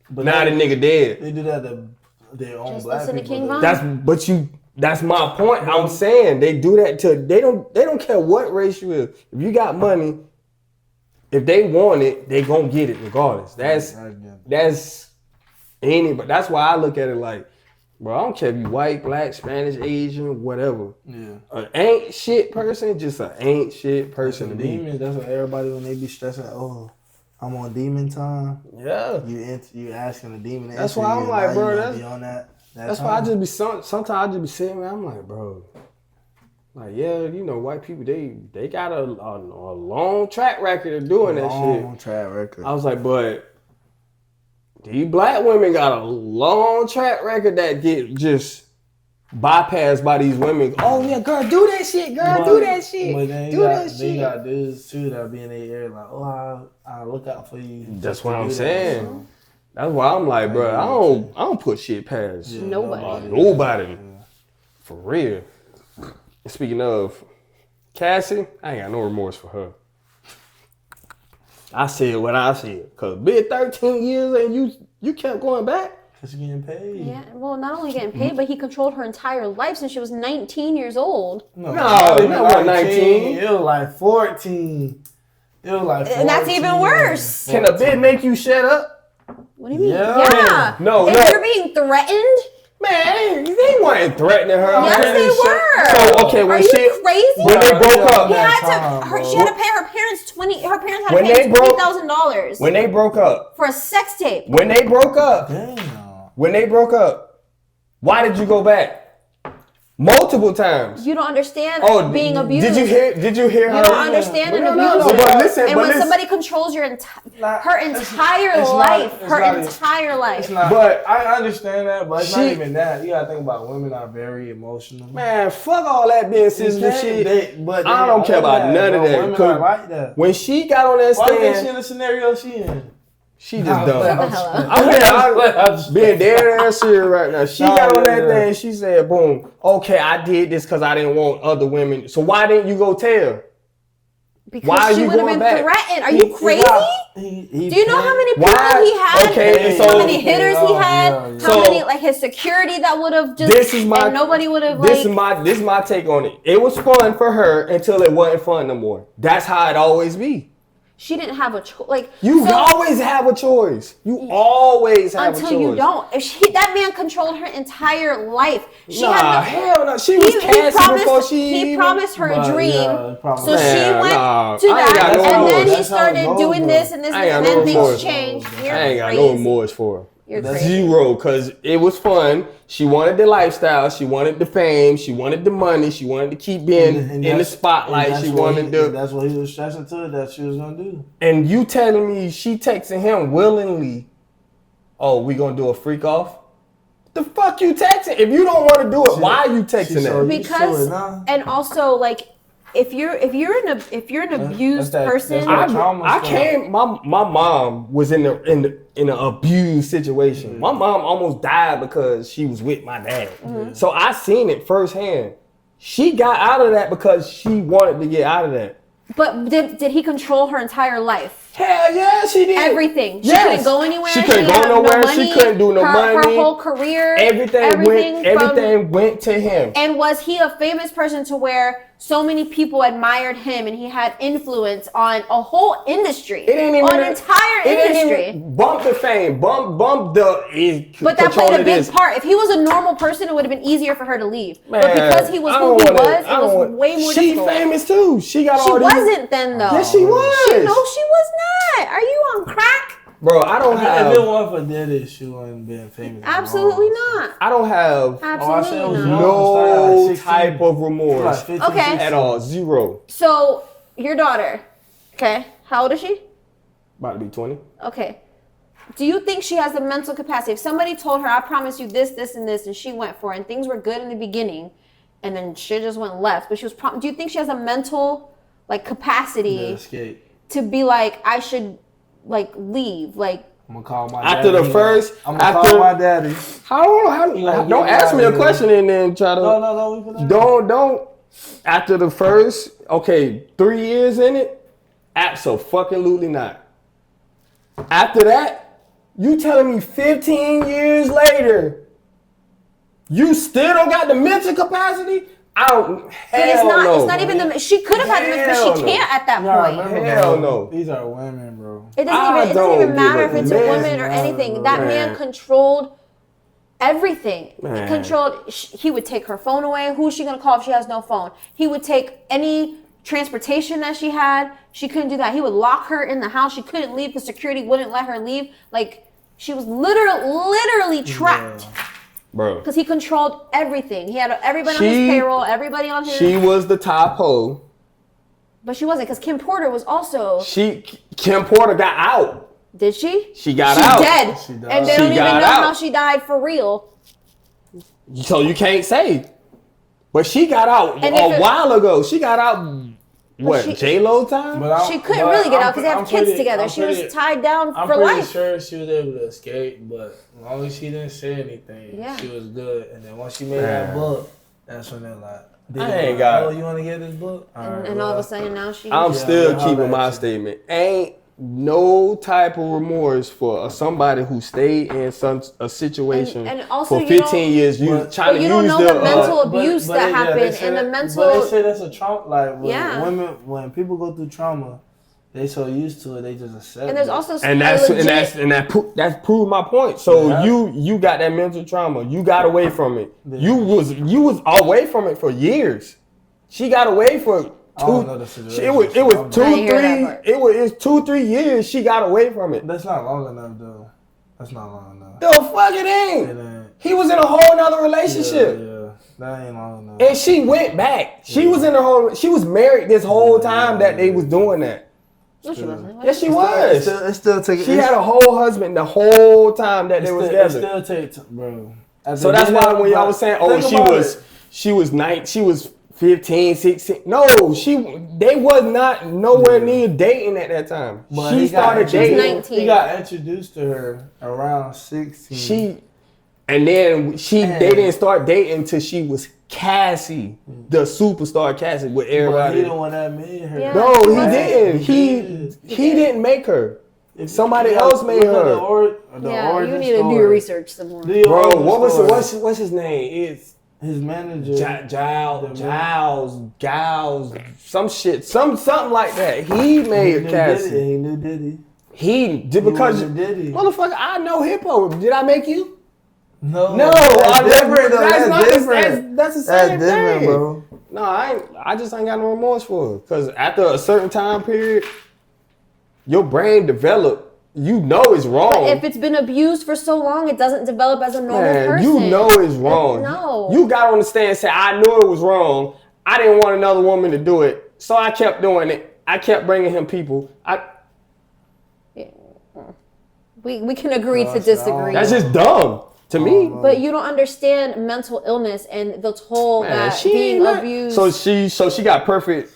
But now the nigga dead. They do that to their own Just black listen to people. King Von. That's my point. I'm saying they do that to they don't care what race you is. If you got money, if they want it, they gonna get it regardless. That's anybody. That's why I look at it like, bro, I don't care if you white, black, Spanish, Asian, whatever. Yeah. An ain't shit person, just an ain't shit person to me. Demons. That's what everybody when they be stressing. Oh, I'm on demon time. Yeah. You asking the demon. To That's answer why I'm you, like, bro, that's be on that. That's why I just be sometimes I just be sitting there. I'm like, bro, like yeah, you know, white people they got a long track record of doing that shit. Long track record. I was like, but these black women got a long track record that get just bypassed by these women. Oh yeah, girl, do that shit, girl, do that shit, but then do that shit. They got dudes too that be in their ear like, oh, I'll look out for you. That's what I'm saying. So. That's why I'm like, bro, I don't put shit past nobody. Yeah. For real. And speaking of Cassie, I ain't got no remorse for her. I said what I said. Cause been 13 years and you kept going back. Cause you're getting paid. Yeah, well, not only getting paid, but he controlled her entire life since she was 19 years old. No, not 19. It was like 14. It was like 14. And that's even worse. Can a bitch make you shut up? What do you mean? Yeah. No. If you're being threatened? Man, they weren't threatening her. Yes, they were. So, okay, when Are you crazy? When they broke up. She had to pay her parents her parents had to pay $20,000. When they broke up. For a sex tape. When they broke up. Damn. When they broke up. Why did you go back? Multiple times. You don't understand being abused. Did you hear her? You don't understand an abuse. No, but listen, and when somebody controls your her entire life. But I understand that, but it's not even that. You gotta think about women are very emotional. Man, fuck all that being sensitive shit. But I don't care about none of that. Women are like that. When she got on that stand, why do you think she in the scenario she in? She just dumb. I'm being dead ass serious right now. She got on that thing. She said, "Boom. Okay, I did this because I didn't want other women. So why didn't you go tell? Because why she would have been threatened. Are you crazy? Do you know how many people he had? Okay, how many hitters he had? How many his security that would have just and nobody would have This is my take on it. It was fun for her until it wasn't fun no more. That's how it always be. She didn't have a choice. Always have a choice. You always have a choice. Until you don't. If that man controlled her entire life. Hell no. She was Cassie before he promised her a dream. So she went to that, and then he started doing this and this, and then things changed. I ain't got no remorse for her. You're crazy. Zero, because it was fun. She wanted the lifestyle. She wanted the fame. She wanted the money. She wanted to keep being in the spotlight. She wanted to. That's what he was stressing to her that she was going to do. And you telling me she texting him willingly, oh, we going to do a freak off? The fuck you texting? If you don't want to do it, why are you texting that? Because, and also, like, if you're an abused person, I came. My mom was in an abused situation. My mom almost died because she was with my dad. So I seen it firsthand. She got out of that because she wanted to get out of that. But did he control her entire life? Hell yeah, she did. Everything. She Yes. couldn't go anywhere. She couldn't go had nowhere. No money. She couldn't do no money. Her whole career. Everything went to him. And was he a famous person to where so many people admired him and he had influence on a whole industry? It ain't even on an entire industry. Bump the fame. Bump the. But that played a big part. If he was a normal person, it would have been easier for her to leave. Man, but because he was who he was, it was way more difficult. She's famous too. She got She all these. wasn't then though. Yes, she was. No, she was not. Are you on crack? Bro, I don't have. If it wasn't for Daddy, she wouldn't been famous. Absolutely not. I don't have Absolutely not. no type of remorse Okay. at all. Zero. So your daughter, okay, how old is she? About to be 20. Okay. Do you think she has the mental capacity? If somebody told her, I promise you this, this, and this, and she went for it, and things were good in the beginning, and then shit just went left, but she was do you think she has a mental capacity to be like, I should leave? Like, I'm gonna call my after daddy. the first, I'm gonna call my daddy. Don't ask me a question and then try to. No. Don't. After the first, 3 years in it, absolutely not. After that, you telling me 15 years later, you still don't got the mental capacity? I don't. Hell no. It's not even the. She could have had the mental, but she can't at that point. Hell no. These are women, bro. It doesn't even matter if it's a woman or anything. That man controlled everything. He would take her phone away. Who is she gonna call if she has no phone? He would take any transportation that she had. She couldn't do that. He would lock her in the house. She couldn't leave because security wouldn't let her leave. Like, she was literally trapped. Yeah. Bro. Because he controlled everything. He had everybody on his payroll, everybody on his... She was the top hoe. But she wasn't, because Kim Porter was also... Kim Porter got out. Did she? She got out. She's dead. She died. And they don't even know how she died for real. So you can't say. But she got out a while ago. She got out... What, J-Lo time? She couldn't really get out because they have kids together. She was tied down for life. I'm pretty sure she was able to escape, but as long as she didn't say anything, she was good. And then once she made that book, that's when they're like, you want to get this book? And all of a sudden now she... I'm still keeping my statement. Ain't no type of remorse for somebody who stayed in a situation for 15 years. You trying to use the... But you don't know the mental abuse that happened and the mental... But they say that's a trauma. Like, when people go through trauma, they so used to it, they just accept it. And there's also... that's proved my point. So you got that mental trauma. You got away from it. You was away from it for years. She got away for... It was 2-3 years she got away from it. That's not long enough though. That's not long enough. The fuck it ain't. He was in a whole nother relationship. Yeah. That ain't long enough. And she went back. She was in she was married this whole time that they was doing that. No, she wasn't. Yes, she was. It still takes. She had a whole husband the whole time that they was together. It still takes, bro. So that's why when y'all was saying, she was 15, 16. No, they was not nowhere near dating at that time. But she started dating. 19. He got introduced to her around 16. They didn't start dating until she was Cassie, the superstar Cassie with everybody. But he the one that made her. Yeah. No, he didn't. He didn't make her. Somebody else made her. You need to do your research some more. Bro, what's his name? It's his manager. Giles, some shit, something like that. He made Cassie. He knew Diddy. He did because Diddy. Motherfucker, I know Hippo. Did I make you? No, that's different. That's different. That's the same thing, bro. No, I just ain't got no remorse for it. Cause after a certain time period, your brain developed. You know it's wrong. But if it's been abused for so long, it doesn't develop as a normal person. You know it's wrong. No. You got on the stand and say, I knew it was wrong. I didn't want another woman to do it. So I kept doing it. I kept bringing him people. We can agree to disagree. That's just dumb to me. But you don't understand mental illness and the toll that being abused. So she got perfect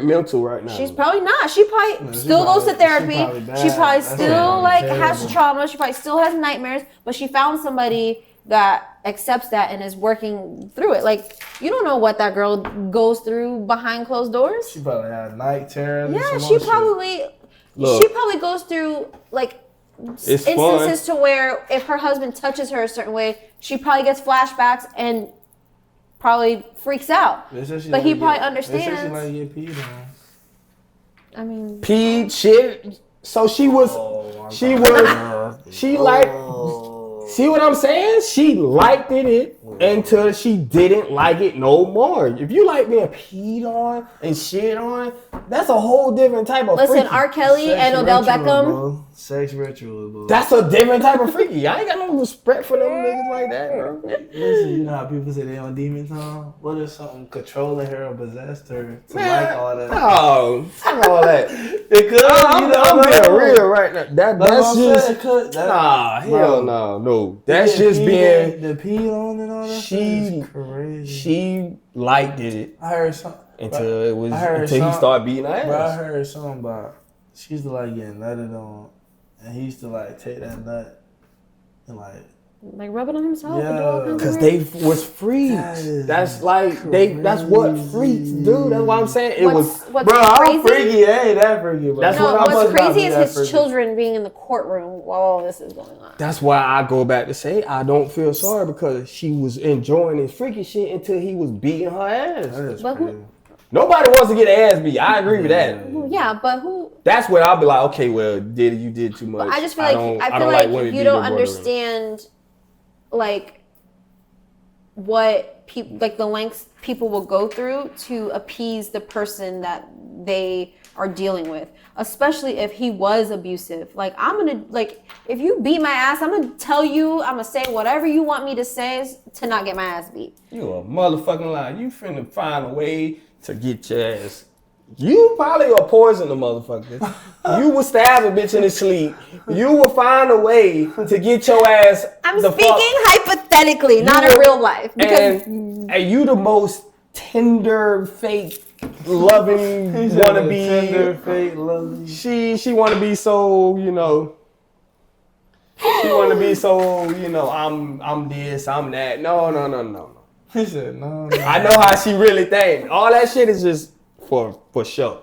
mental right now. She's probably not. She probably still goes to therapy. She probably still has trauma. She probably still has nightmares. But she found somebody that accepts that and is working through it. Like, you don't know what that girl goes through behind closed doors. She probably had night terrors. Yeah, she probably goes through like instances to where if her husband touches her a certain way, she probably gets flashbacks and probably freaks out. But he probably understands. She like get peed on. I mean, peed shit. So she see what I'm saying? She liked it until she didn't like it no more. If you like being peed on and shit on, that's a whole different type of listen, freaky. R. Kelly and Odell Beckham. Sex ritual, bro. That's a different type of freaky. I ain't got no respect for them niggas like that, bro. Listen, you know how people say they on demon time? What if something controlling her or possessed her to like all that? Oh, fuck all that. It could. I'm being real right now. That's just hell no. No. That's just being the pee on and all that. She crazy. She liked it. I heard something until he started beating her ass. Bro, I heard something about she used to like getting nutted on, and he used to like take that nut and like rub it on himself. Yeah, because they was freaks. That's like that's what freaks do. That's what I'm saying. What's bro, crazy? I'm freaky. It ain't that freaky, bro. What's crazy is his children being in the courtroom while all this is going on. That's why I go back to say I don't feel sorry because she was enjoying his freaky shit until he was beating her ass. Nobody wants to get ass beat. I agree with that. Yeah, but who? That's where I'll be like, okay, well, you did too much. But I just feel like you don't understand. Like what people like the lengths people will go through to appease the person that they are dealing with, especially if he was abusive. Like if you beat my ass, I'm gonna tell you, I'm gonna say whatever you want me to say to not get my ass beat. You a motherfucking lie. You finna find a way to get your ass. You probably will poison the motherfucker. You will stab a bitch in his sleep. You will find a way to get your ass. I'm speaking hypothetically, not in real life. Because and you the most tender, fake, loving wannabe. Tender, fake, loving. She wanna be so, She wanna be so, I'm this, I'm that. No. He said no. I know how she really thinks. All that shit is just for sure.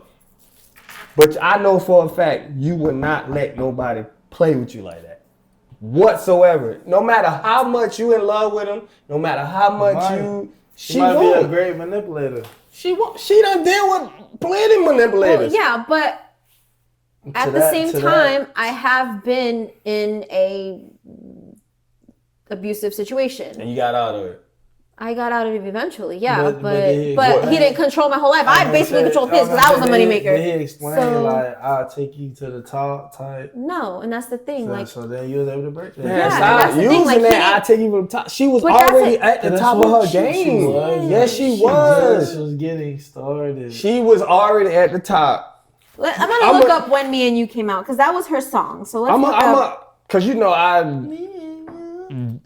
But I know for a fact you would not let nobody play with you like that. Whatsoever. No matter how much you in love with him, no matter how much she might be a great manipulator. She done deal with plenty manipulators. Well, yeah, but at the same time, I have been in a abusive situation. And you got out of it. I got out of it eventually, yeah, but he didn't control my whole life. I basically controlled his because I was the moneymaker. Did he explain I'll take you to the top type? No, and that's the thing. So then you was able to break that. That's the thing. I'll take you to the top. She was already at the top of her game. Yes, she was. She was getting started. She was already at the top. I'm gonna look up when Me and You came out because that was her song. So let's look up. Because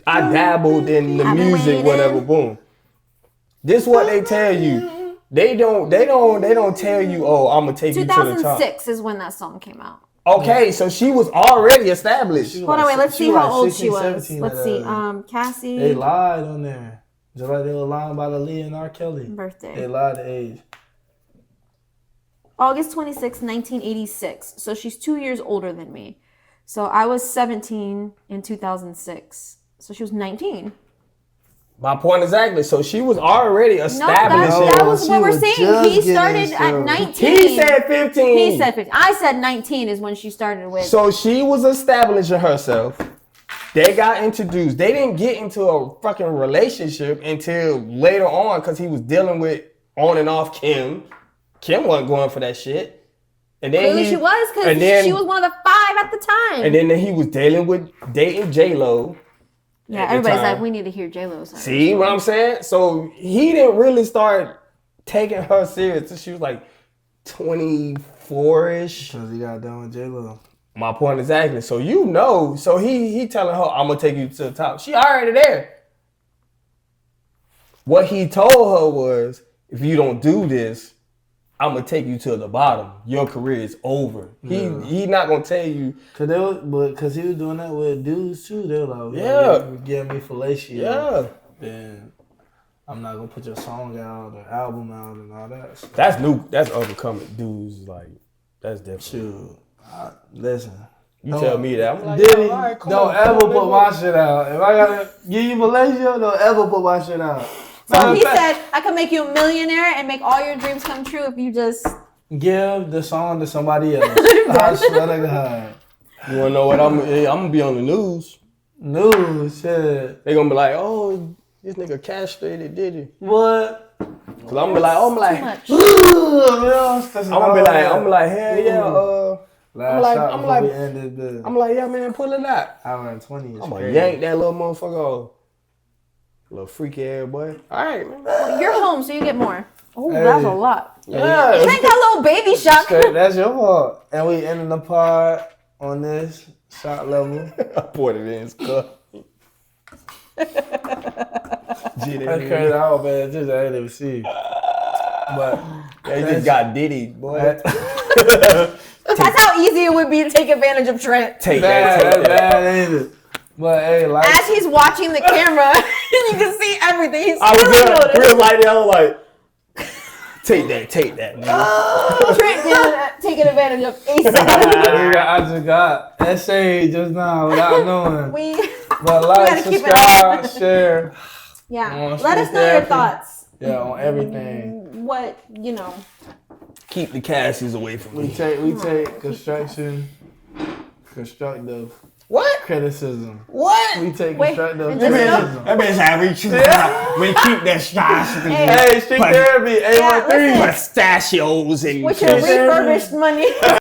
I dabbled in the music, whatever. Boom. This what they tell you. They don't tell you. Oh, I'm gonna take you to the top. 2006 is when that song came out. Okay, so she was already established. Hold on, wait. Let's see how old she was. Let's see. Cassie. They lied on there, just like they were lying about Aaliyah and R. Kelly. Birthday. They lied the age. August 26, 1986. So she's 2 years older than me. So I was 17 in 2006. So she was 19. My point exactly. So she was already established. No, that was what we're saying. He started at 19. He said 15. He said 15. I said 19 is when she started with. So she was establishing herself. They got introduced. They didn't get into a fucking relationship until later on because he was dealing with on and off Kim. Kim wasn't going for that shit. And then clearly she was because she was one of the 5 at the time. And then he was dating J-Lo. Yeah, everybody's like, we need to hear J-Lo's song. See what I'm saying? So he didn't really start taking her serious until she was like 24-ish. Because he got done with J-Lo. My point exactly. So so he telling her, I'm going to take you to the top. She already there. What he told her was, if you don't do this, I'm gonna take you to the bottom. Your career is over. He not gonna tell you. Cause he was doing that with dudes too. They were like, Yeah. give me fellatio. Yeah. Then I'm not gonna put your song out or album out and all that. So. That's new. That's overcoming dudes. Like that's different. Shoot. Listen. You tell me that. I'm like, Diddy, all right, come don't on, ever come on, put my shit out. If I gotta give you fellatio, don't ever put my shit out. So he said, I can make you a millionaire and make all your dreams come true if you just give the song to somebody else. I swear to God. You wanna know what I'm gonna be on the news. News, shit. They gonna be like, oh, this nigga castrated Diddy. What? Cause I'm gonna be like, too much. I'm gonna be like, hell yeah, I'm like, yeah, man, pull it out. Hour and 20 is I'm gonna crazy. yank that little motherfucker off. Little freaky ass boy. All right, man. Well, you're home, so you get more. Oh, Hey. that's a lot. Yeah. Drink that little baby shot. Straight, that's your fault. And we ending the pod on this shot level. I poured it in his cup. That's crazy. I hope man, just I didn't even see. But They just got Diddy, boy. That's how easy it would be to take advantage of Trent. Take that, bad, take that. bad, ain't it? But hey, like As he's watching the camera, you can see everything. He's I was still real noticed. like that. I was like, take that, nigga. Trent taking advantage of ASAP. I just got essay just now without knowing. But like, gotta keep it subscribe, share. Yeah. On Let us street know your therapy. thoughts. Yeah, on everything. What, you know. Keep the Cassies away from We me. take constructive What? criticism. What? We take Wait, constructive and just criticism. That bitch had we keep that stash. Hey, street therapy, A13. listen. Pistachios and With your refurbished money.